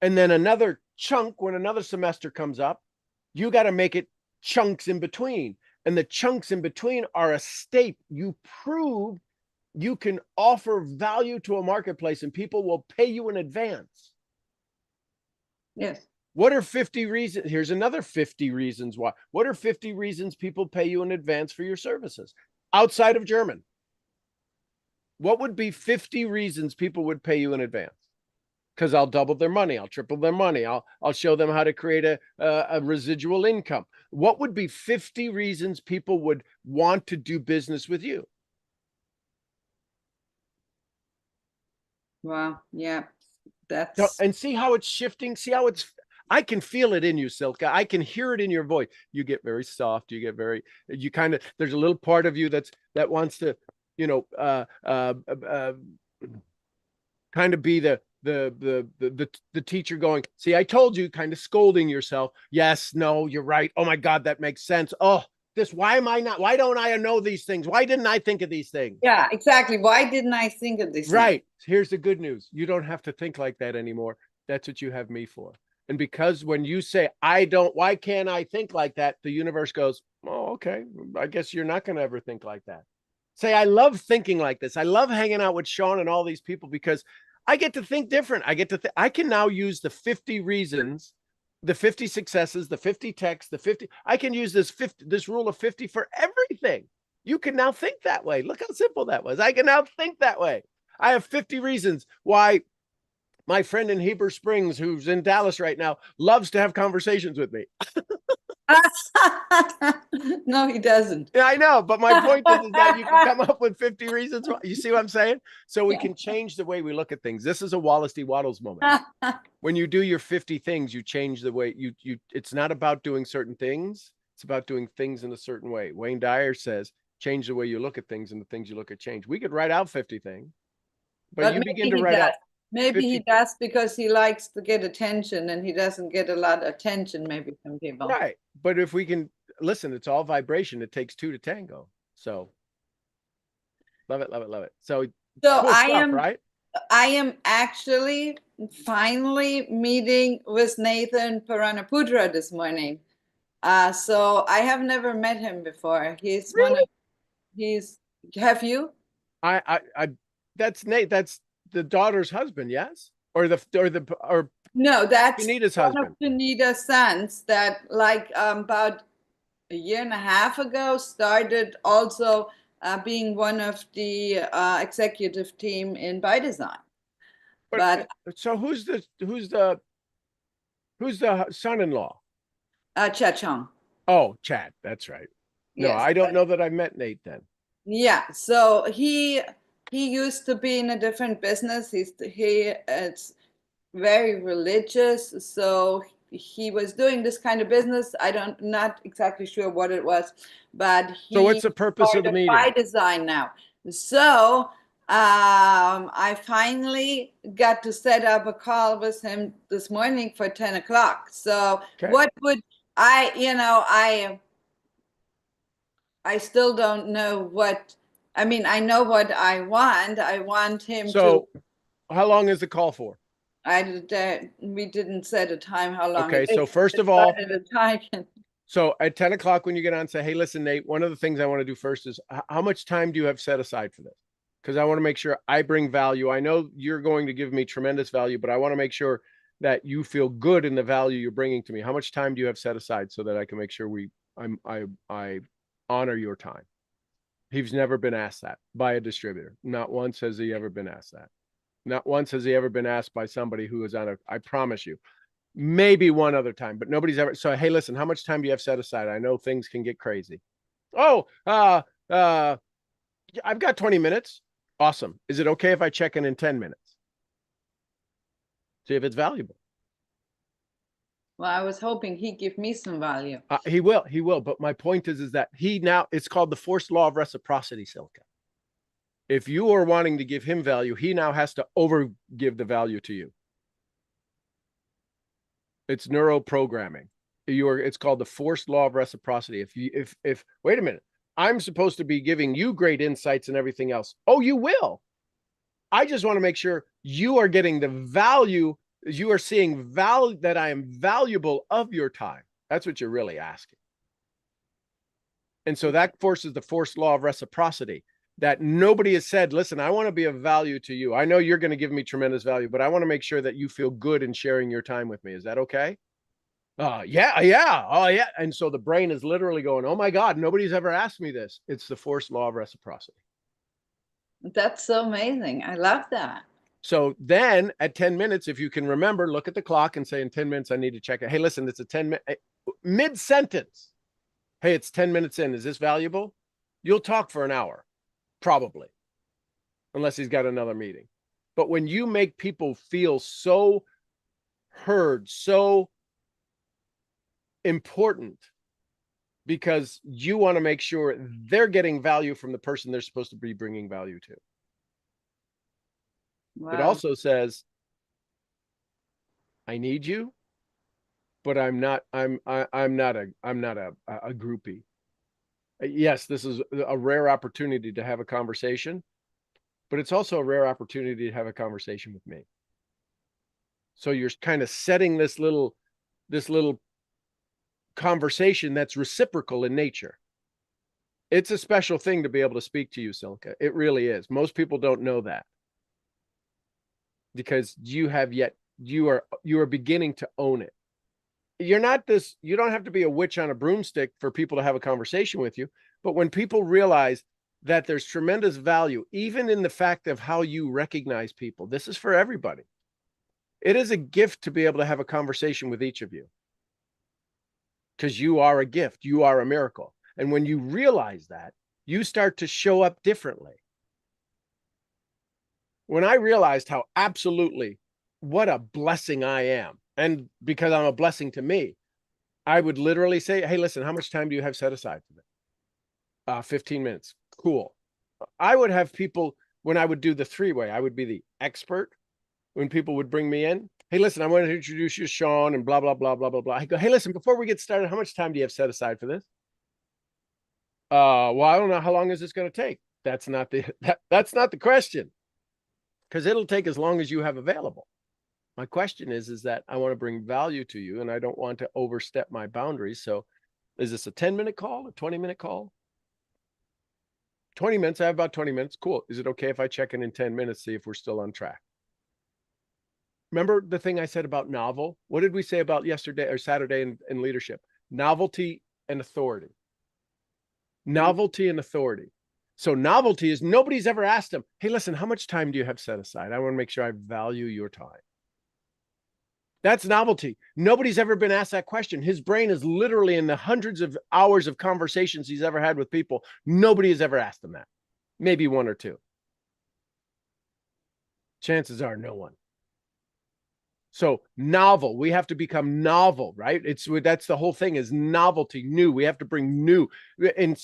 And then another chunk, when another semester comes up, you got to make it chunks in between. And the chunks in between are a state. You prove you can offer value to a marketplace and people will pay you in advance. Yes. What are 50 reasons? Here's another 50 reasons why. What are 50 reasons people pay you in advance for your services outside of German? What would be 50 reasons people would pay you in advance? Because I'll double their money, I'll triple their money, I'll show them how to create a residual income. What would be 50 reasons people would want to do business with you? Wow. Yeah. So, and see how it's shifting. See how it's, I can feel it in you, Silke. I can hear it in your voice. You get very soft. You get very, you kind of, there's a little part of you that wants to, you know, kind of be the teacher going, see, I told you, kind of scolding yourself. Yes, no, you're right. Oh my God, that makes sense. Oh, why don't I know these things? Why didn't I think of these things? Yeah, exactly. Why didn't I think of this? Right. Here's the good news. You don't have to think like that anymore. That's what you have me for. And because when you say, why can't I think like that? The universe goes, oh, okay. I guess you're not going to ever think like that. Say, I love thinking like this. I love hanging out with Sean and all these people because I get to think different. I can now use the 50 reasons, the 50 successes, the 50 texts, the 50. I can use this rule of 50 for everything. You can now think that way. Look how simple that was. I can now think that way. I have 50 reasons why my friend in Heber Springs, who's in Dallas right now, loves to have conversations with me. No, he doesn't. Yeah, I know. But my point is that you can come up with 50 reasons. You see what I'm saying? So we can change the way we look at things. This is a Wallace D. Waddles moment. When you do your 50 things, you change the way it's not about doing certain things. It's about doing things in a certain way. Wayne Dyer says, change the way you look at things and the things you look at change. We could write out 50 things, but you begin to write out. Maybe 50. he does because he likes to get attention and he doesn't get a lot of attention, maybe from people. Right. But if we can listen, it's all vibration. It takes 2 to tango. So love it, love it, love it. So So Cool stuff, right? I am actually finally meeting with Nathan Paranapudra this morning. So I have never met him before. He's one of, he's, have you? I that's Nate. That's the daughter's husband, yes? Or No, that's Anita's one husband. of Sunita's sons that like about a year and a half ago started also being one of the executive team in ByDesign. But So who's the son-in-law? Cha Chong. Oh, Chad. That's right. No, Yes. I don't know that I met Nate then. Yeah, so he used to be in a different business. It's very religious, so he was doing this kind of business. Not exactly sure what it was, but So what's the he purpose of the started meeting? ByDesign now. So I finally got to set up a call with him this morning for 10 o'clock. So Okay. what would I still don't know what, I mean, I know what I want. I want him to, So how long is the call for? we didn't set a time how long. Okay, it so takes. first We of all, started a time. so at 10 o'clock when you get on, say, hey, listen, Nate, one of the things I want to do first is how much time do you have set aside for this? Because I want to make sure I bring value. I know you're going to give me tremendous value, but I want to make sure that you feel good in the value you're bringing to me. How much time do you have set aside so that I can make sure I honor your time? He's never been asked that by a distributor. Not once has he ever been asked that. Not once has he ever been asked by somebody who is on a, I promise you, maybe one other time, but nobody's ever. So, hey, listen, how much time do you have set aside? I know things can get crazy. Oh, I've got 20 minutes. Awesome. Is it okay if I check in 10 minutes? See if it's valuable. Well, I was hoping he'd give me some value. He will. But my point is that he now, it's called the forced law of reciprocity, Silke. If you are wanting to give him value, he now has to over give the value to you. It's neuroprogramming. It's called the forced law of reciprocity. If wait a minute, I'm supposed to be giving you great insights and everything else. Oh, you will. I just want to make sure you are getting the value, you are seeing value, that I am valuable of your time. That's what you're really asking. And so that forces the forced law of reciprocity, that nobody has said, listen, I want to be of value to you. I know you're going to give me tremendous value, but I want to make sure that you feel good in sharing your time with me. Is that okay? Yeah. Oh, yeah. And so the brain is literally going, oh my God, nobody's ever asked me this. It's the forced law of reciprocity. That's so amazing. I love that. So then at 10 minutes, if you can remember, look at the clock and say, in 10 minutes, I need to check it. Hey, listen, it's a 10-minute mid-sentence. Hey, it's 10 minutes in. Is this valuable? You'll talk for an hour, probably, unless he's got another meeting. But when you make people feel so heard, so important, because you want to make sure they're getting value from the person they're supposed to be bringing value to. Wow. It also says, I need you, but I'm not a groupie. Yes, this is a rare opportunity to have a conversation, but it's also a rare opportunity to have a conversation with me. So you're kind of setting this little conversation that's reciprocal in nature. It's a special thing to be able to speak to you, Silke. It really is. Most people don't know that, because you are beginning to own it. You don't have to be a witch on a broomstick for people to have a conversation with you. But when people realize that there's tremendous value, even in the fact of how you recognize people, this is for everybody. It is a gift to be able to have a conversation with each of you, because you are a gift. You are a miracle. And when you realize that, you start to show up differently. When I realized how absolutely what a blessing I am, and because I'm a blessing to me, I would literally say, hey, listen, how much time do you have set aside for this? 15 minutes. Cool. I would have people, when I would do the three-way, I would be the expert. When people would bring me in, hey, listen, I want to introduce you to Sean and blah, blah, blah, blah, blah, blah. I go, hey, listen, before we get started, how much time do you have set aside for this? Well, I don't know. How long is this going to take? That's not the question. because it'll take as long as you have available. My question is that I want to bring value to you and I don't want to overstep my boundaries. So is this a 10-minute call, a 20-minute call? 20 minutes. I have about 20 minutes. Cool. Is it okay if I check in 10 minutes, see if we're still on track? Remember the thing I said about novel? What did we say about yesterday or Saturday in leadership? Novelty and authority. Novelty and authority. So novelty is nobody's ever asked him, hey, listen, how much time do you have set aside? I want to make sure I value your time. That's novelty. Nobody's ever been asked that question. His brain is literally in the hundreds of hours of conversations he's ever had with people. Nobody has ever asked him that. Maybe one or two. Chances are no one. So novel, we have to become novel, right? That's the whole thing is novelty, new. We have to bring new. In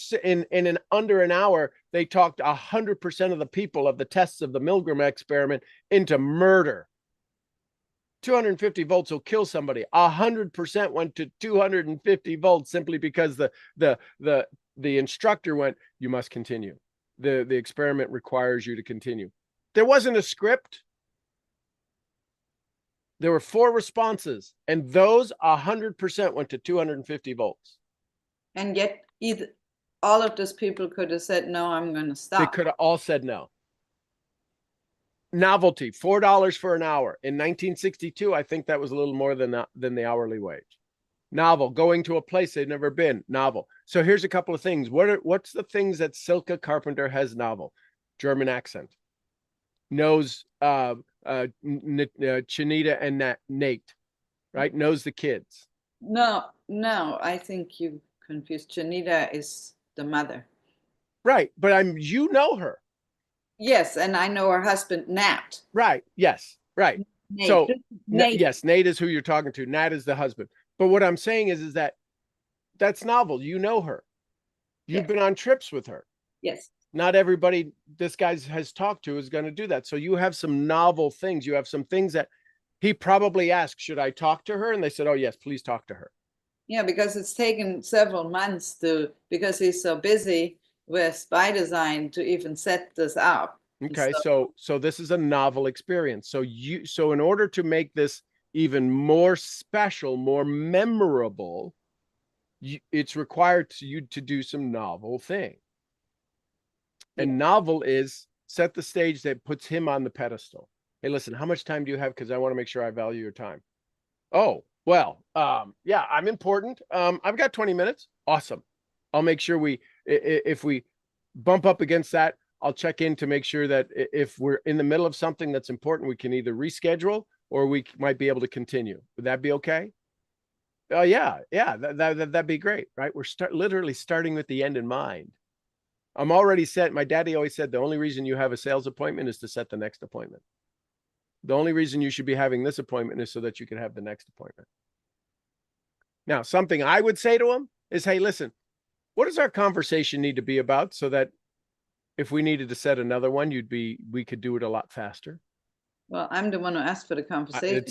under an hour, they talked 100% of the people of the tests of the Milgram experiment into murder. 250 volts will kill somebody. 100% went to 250 volts simply because the instructor went, you must continue. The experiment requires you to continue. There wasn't a script. There were 4 responses, and those 100% went to 250 volts. And yet, all of those people could have said, no, I'm going to stop. They could have all said no. Novelty, $4 for an hour. In 1962, I think that was a little more than the hourly wage. Novel, going to a place they've never been. Novel. So here's a couple of things. What's the things that Silke Carpenter has novel? German accent. Knows Chinita and Nate, right? Knows the kids. No, I think you confused. Chinita is the mother. Right, but you know her. Yes, and I know her husband, Nat. Right, yes, right. Nate. So, Nate. yes, Nate is who you're talking to. Nat is the husband. But what I'm saying is that that's novel. You know her. You've been on trips with her. Yes. Not everybody this guy has talked to is going to do that. So you have some novel things. You have some things that he probably asked, should I talk to her? And they said, oh, yes, please talk to her. Yeah, because it's taken several months because he's so busy with by design to even set this up. Okay, so this is a novel experience. So in order to make this even more special, more memorable, it's required you to do some novel thing. And novel is set the stage that puts him on the pedestal. Hey, listen, how much time do you have? Because I want to make sure I value your time. Oh, well, yeah, I'm important. I've got 20 minutes. Awesome. I'll make sure if we bump up against that, I'll check in to make sure that if we're in the middle of something that's important, we can either reschedule or we might be able to continue. Would that be okay? Oh, yeah, that'd be great, right? We're literally starting with the end in mind. I'm already set. My daddy always said the only reason you have a sales appointment is to set the next appointment. The only reason you should be having this appointment is so that you can have the next appointment. Now, something I would say to him is, hey, listen, what does our conversation need to be about so that if we needed to set another one, we could do it a lot faster? Well, I'm the one who asked for the conversation.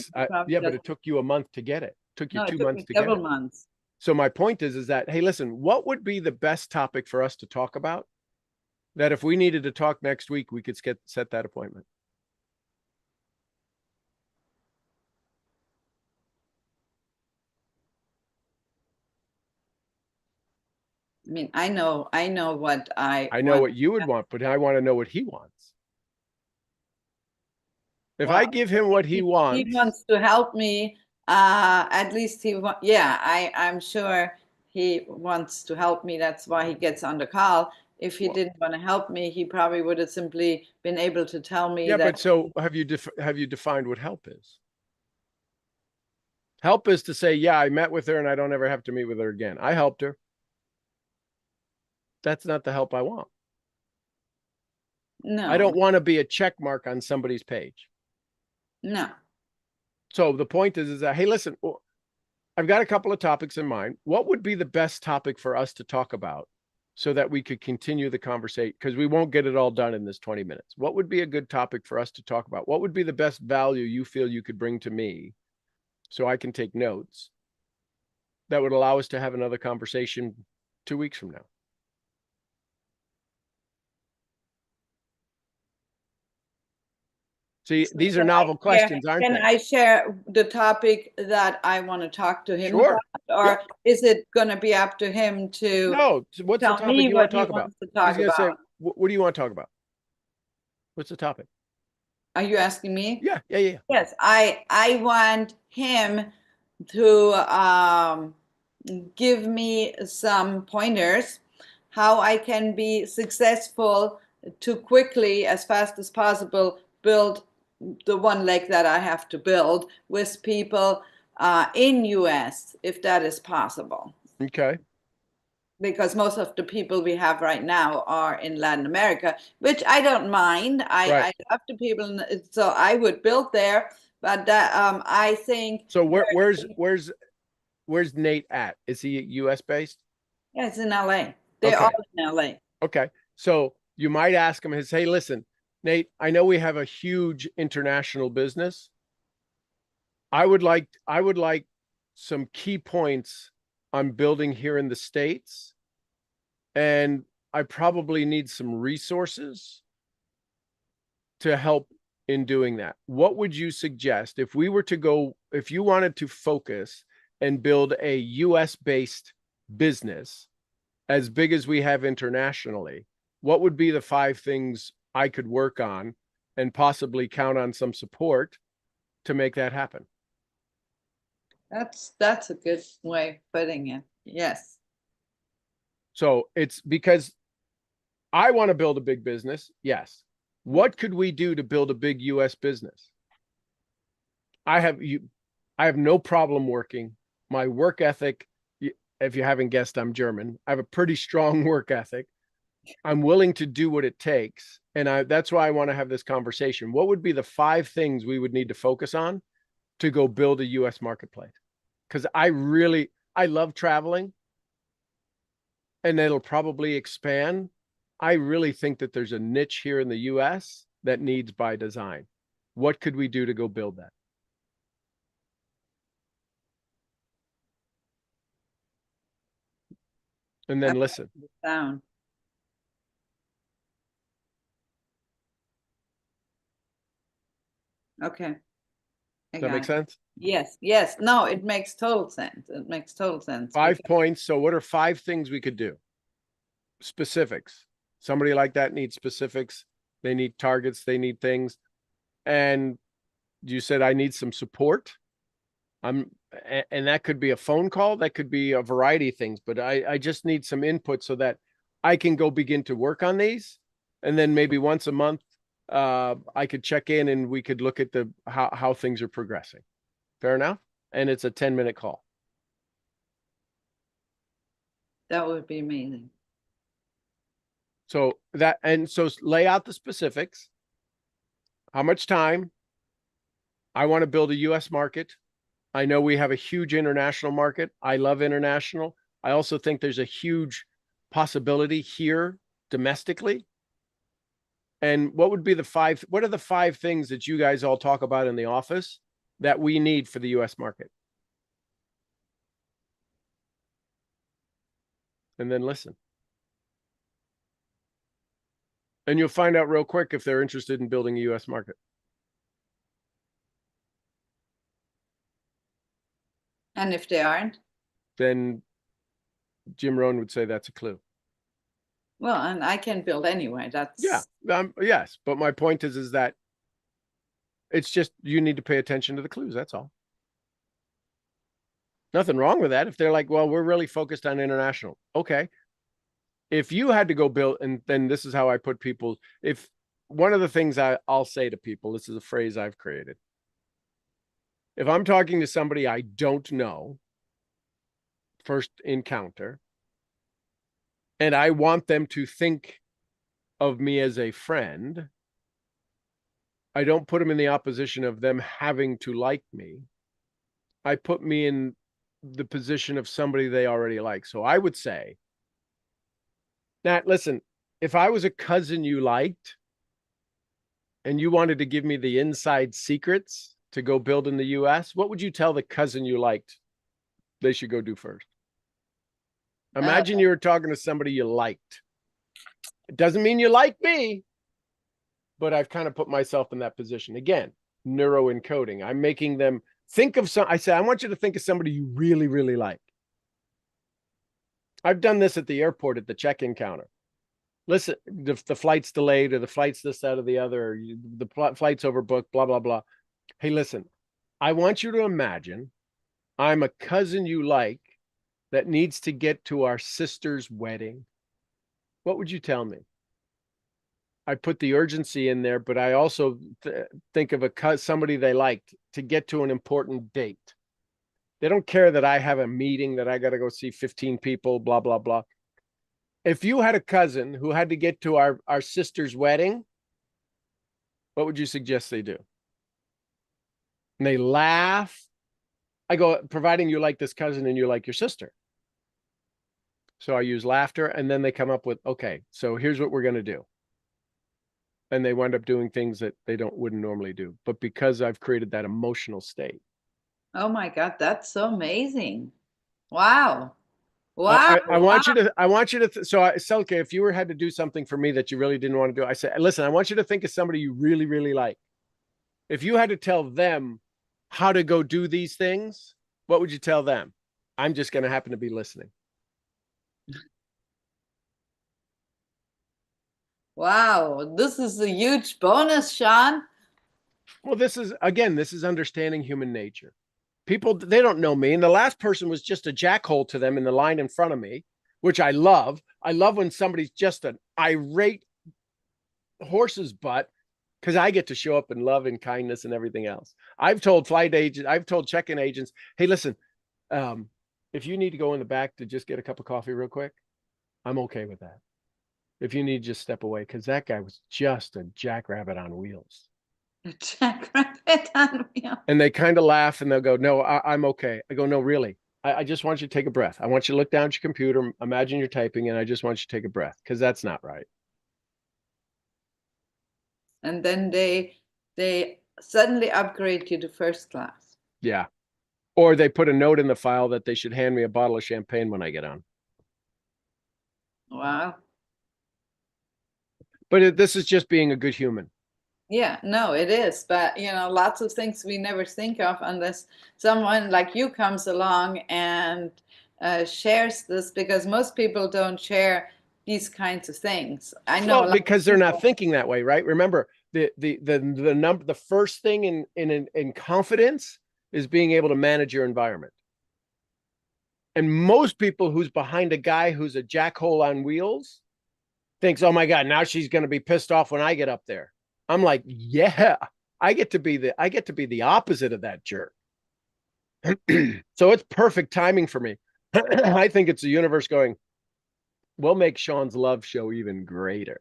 Yeah, but it took you a month to get it. Took you 2 months to get it. Several months. So my point is that, hey, listen, what would be the best topic for us to talk about that if we needed to talk next week, we could set that appointment? I mean, I know what I know what you would want, but I want to know what he wants. If I give him what he wants. He wants to help me. At least I'm sure he wants to help me. That's why he gets on the call. If he didn't want to help me, he probably would have simply been able to tell me. Yeah, but so have you defined what help is? Help is to say, yeah, I met with her and I don't ever have to meet with her again. I helped her. That's not the help I want. No. I don't want to be a check mark on somebody's page. No. So the point is that, hey, listen, I've got a couple of topics in mind. What would be the best topic for us to talk about so that we could continue the conversation? Because we won't get it all done in this 20 minutes. What would be a good topic for us to talk about? What would be the best value you feel you could bring to me so I can take notes that would allow us to have another conversation 2 weeks from now? See, So these are can I novel share- questions, aren't Can they? I share the topic that I want to talk to him Sure. about? Or is it going to be up to him to No, so what's the tell topic me you want what to he talk about? wants to I was talk gonna say, about? what do you want to talk about? What's the topic? Are you asking me? Yeah. Yes, I want him to give me some pointers how I can be successful to quickly, as fast as possible, build the one leg that I have to build with people in US, if that is possible. Okay. Because most of the people we have right now are in Latin America, which I don't mind. I Right. love the people, so I would build there. But that, I think, So where's Nate at? Is he US based? yeah, it's in LA. They're Okay. all in LA. Okay. So you might ask him, hey, listen, Nate, I know we have a huge international business. I would like some key points I'm building here in the States. And I probably need some resources to help in doing that. What would you suggest if we were to go, if you wanted to focus and build a US based business as big as we have internationally? What would be the 5 things I could work on and possibly count on some support to make that happen? That's a good way of putting it. Yes. So it's because I want to build a big business. Yes. What could we do to build a big US business? I have no problem working. My work ethic, if you haven't guessed, I'm German. I have a pretty strong work ethic. I'm willing to do what it takes. And that's why I want to have this conversation. What would be the 5 things we would need to focus on to go build a US marketplace? Because I love traveling and it'll probably expand. I really think that there's a niche here in the US that needs by design. What could we do to go build that? And then listen. Down. Okay. Does that make sense? Yes. No, it makes total sense. It makes total sense. 5 points. So what are 5 things we could do? Specifics. Somebody like that needs specifics. They need targets. They need things. And you said I need some support. And that could be a phone call. That could be a variety of things. But I just need some input so that I can go begin to work on these. And then maybe once a month, I could check in and we could look at how things are progressing. Fair enough? And it's a 10-minute call. That would be amazing. So lay out the specifics. How much time? I want to build a US market. I know we have a huge international market. I love international. I also think there's a huge possibility here domestically. And what are the 5 things that you guys all talk about in the office that we need for the US market? And then listen. And you'll find out real quick if they're interested in building a US market. And if they aren't? Then Jim Rohn would say that's a clue. Well, and I can build anyway. That's Yes. But my point is that it's just you need to pay attention to the clues. That's all. Nothing wrong with that. If they're like, well, we're really focused on international. Okay. If you had to go build, and then this is how I put people, if one of the things I'll say to people, this is a phrase I've created. If I'm talking to somebody I don't know, first encounter, and I want them to think of me as a friend, I don't put them in the opposition of them having to like me. I put me in the position of somebody they already like. So I would say, Nat, listen, if I was a cousin you liked and you wanted to give me the inside secrets to go build in the US, what would you tell the cousin you liked they should go do first? Imagine you were talking to somebody you liked. It doesn't mean you like me. but I've kind of put myself in that position. Again, neuroencoding. I'm making them think of I say, I want you to think of somebody you really, really like. I've done this at the airport at the check-in counter. Listen, the flight's delayed, or the flight's this, that, or the other, or the flight's overbooked, blah, blah, blah. Hey, listen, I want you to imagine I'm a cousin you like that needs to get to our sister's wedding. What would you tell me? I put the urgency in there, but I also think of somebody they liked to get to an important date. They don't care that I have a meeting that I got to go see 15 people, blah, blah, blah. If you had a cousin who had to get to our sister's wedding, what would you suggest they do? And they laugh. I go, providing you like this cousin and you like your sister. So I use laughter, and then they come up with, okay, so here's what we're going to do. And they wind up doing things that they wouldn't normally do. But because I've created that emotional state. Oh my God, that's so amazing. Wow. Wow. I want you to, Selke, if you had to do something for me that you really didn't want to do, I said, listen, I want you to think of somebody you really, really like. If you had to tell them how to go do these things, what would you tell them? I'm just going to happen to be listening. Wow. This is a huge bonus, Sean. Well, this is understanding human nature. People, they don't know me. And the last person was just a jackhole to them in the line in front of me, which I love. I love when somebody's just an irate horse's butt, because I get to show up in love and kindness and everything else. I've told check-in agents, hey, listen, if you need to go in the back to just get a cup of coffee real quick, I'm okay with that. If you need to just step away, because that guy was just a jackrabbit on wheels. Jackrabbit on wheels. And they kind of laugh and they'll go, no, I'm okay. I go, no, really. I just want you to take a breath. I want you to look down at your computer, imagine you're typing, and I just want you to take a breath, because that's not right. And then they suddenly upgrade you to first class. Yeah. Or they put a note in the file that they should hand me a bottle of champagne when I get on. Wow. But this is just being a good human. Yeah, no, it is. But, lots of things we never think of unless someone like you comes along and shares this, because most people don't share these kinds of things. I know, well, because they're not thinking that way, right? Remember, the first thing in confidence is being able to manage your environment. And most people who's behind a guy who's a jackhole on wheels thinks, oh my God, now she's going to be pissed off when I get up there. I'm like, yeah, I get to be the opposite of that jerk. So it's perfect timing for me. I think it's the universe going, we'll make Sean's love show even greater.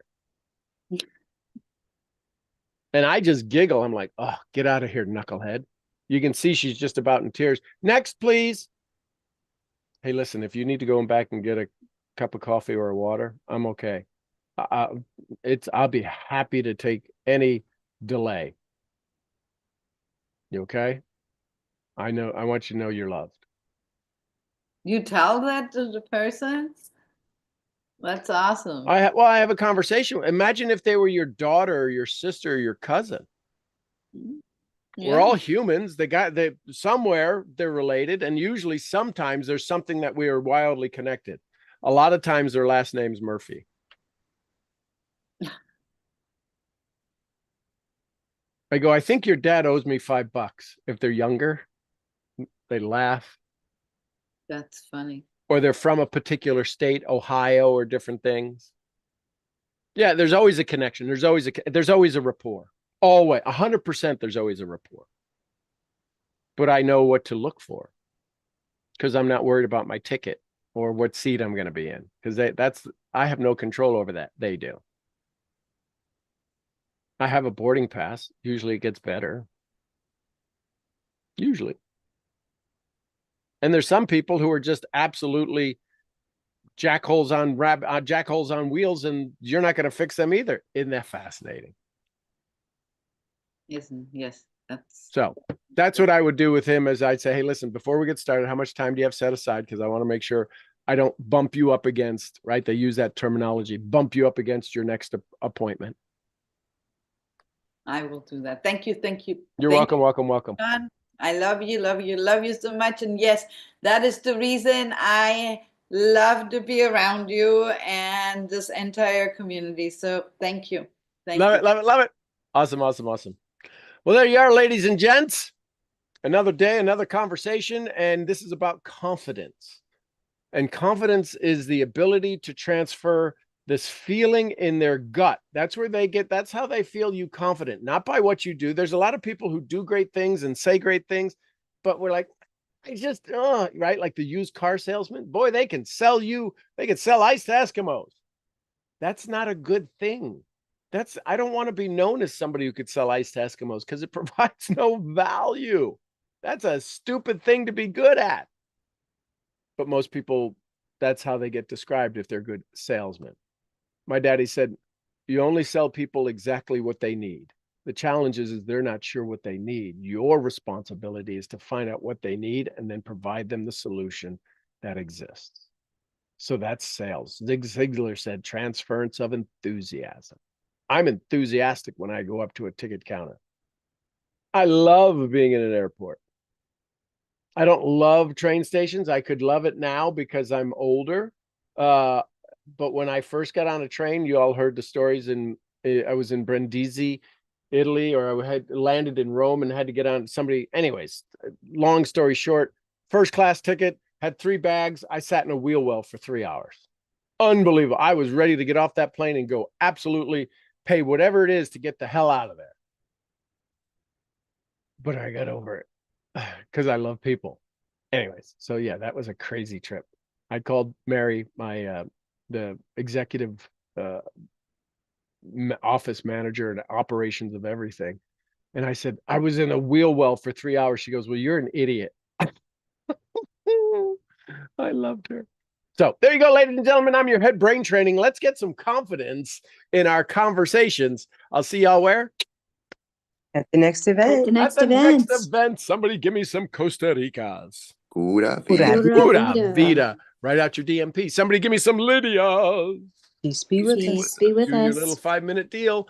And I just giggle. I'm like, oh, get out of here, knucklehead. You can see she's just about in tears. Next, please. Hey, listen, if you need to go back and get a cup of coffee or a water, I'm okay. I'll be happy to take any delay. You okay? I want you to know you're loved. You tell that to the person? That's awesome. I have a conversation. Imagine if they were your daughter or your sister or your cousin. Yeah. We're all humans. Somewhere they're related, and usually sometimes there's something that we are wildly connected. A lot of times their last name's Murphy. I go, I think your dad owes me $5 if they're younger. They laugh. That's funny. Or they're from a particular state, Ohio, or different things. Yeah, there's always a connection. There's always a rapport. Always, 100%. There's always a rapport. But I know what to look for, because I'm not worried about my ticket or what seat I'm going to be in, because I have no control over that. They do. I have a boarding pass. Usually it gets better. Usually. And there's some people who are just absolutely jackholes on wheels, and you're not going to fix them either. Isn't that fascinating? Yes. So that's what I would do with him. Is I'd say, hey, listen, before we get started, how much time do you have set aside? Because I want to make sure I don't bump you up against, right? They use that terminology, bump you up against your next appointment. I will do that. Thank you. Thank you. You're Thank welcome, welcome, welcome. you, John. I love you, love you, love you so much. And yes, that is the reason I love to be around you and this entire community. So thank you. Thank Love you. it, love it, love it. Awesome, awesome, awesome. Well, there you are, ladies and gents. Another day, another conversation, and this is about confidence. And confidence is the ability to transfer this feeling in their gut. That's where they get, that's how they feel you confident, not by what you do. There's a lot of people who do great things and say great things, but we're like, I just, right? Like the used car salesman, boy, they can sell you, they can sell ice to Eskimos. That's not a good thing. I don't want to be known as somebody who could sell ice to Eskimos because it provides no value. That's a stupid thing to be good at. But most people, that's how they get described if they're good salesmen. My daddy said, you only sell people exactly what they need. The challenge is they're not sure what they need. Your responsibility is to find out what they need and then provide them the solution that exists. So that's sales. Zig Ziglar said, transference of enthusiasm. I'm enthusiastic when I go up to a ticket counter. I love being in an airport. I don't love train stations. I could love it now because I'm older. But when I first got on a train, you all heard the stories. I was in Brindisi, Italy, or I had landed in Rome and had to get on somebody. Anyways, long story short, first class ticket, had 3 bags. I sat in a wheel well for 3 hours. Unbelievable. I was ready to get off that plane and go absolutely pay whatever it is to get the hell out of there. But I got over it because I love people. Anyways, so yeah, that was a crazy trip. I called Mary, my the executive office manager and operations of everything. And I said, I was in a wheel well for 3 hours. She goes, well, you're an idiot. I loved her. So there you go, ladies and gentlemen. I'm your head brain training. Let's get some confidence in our conversations. I'll see y'all where? At the next event. The next At the event. next event. Somebody give me some Costa Ricas. Pura Pura vida. Pura Pura vida. Write out your DMP. Somebody give me some Lydias. Peace be with Peace us. be with Do your little us. 5-minute deal.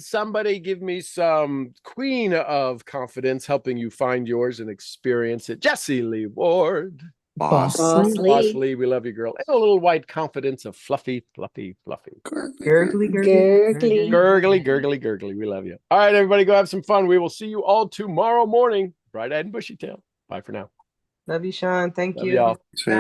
Somebody give me some Queen of Confidence, helping you find yours and experience it. Jessie Lee Ward. Boss Boss Lee. Lee. Boss Lee, we love you, girl. And a little white confidence of fluffy, fluffy, fluffy. Gurgly, Gurgly. Gurgly, gurgly, gurgly. We love you. All right, everybody, go have some fun. We will see you all tomorrow morning. Bright-eyed and bushy tail. Bye for now. Love you, Sean. Thank Love you. y'all. Same.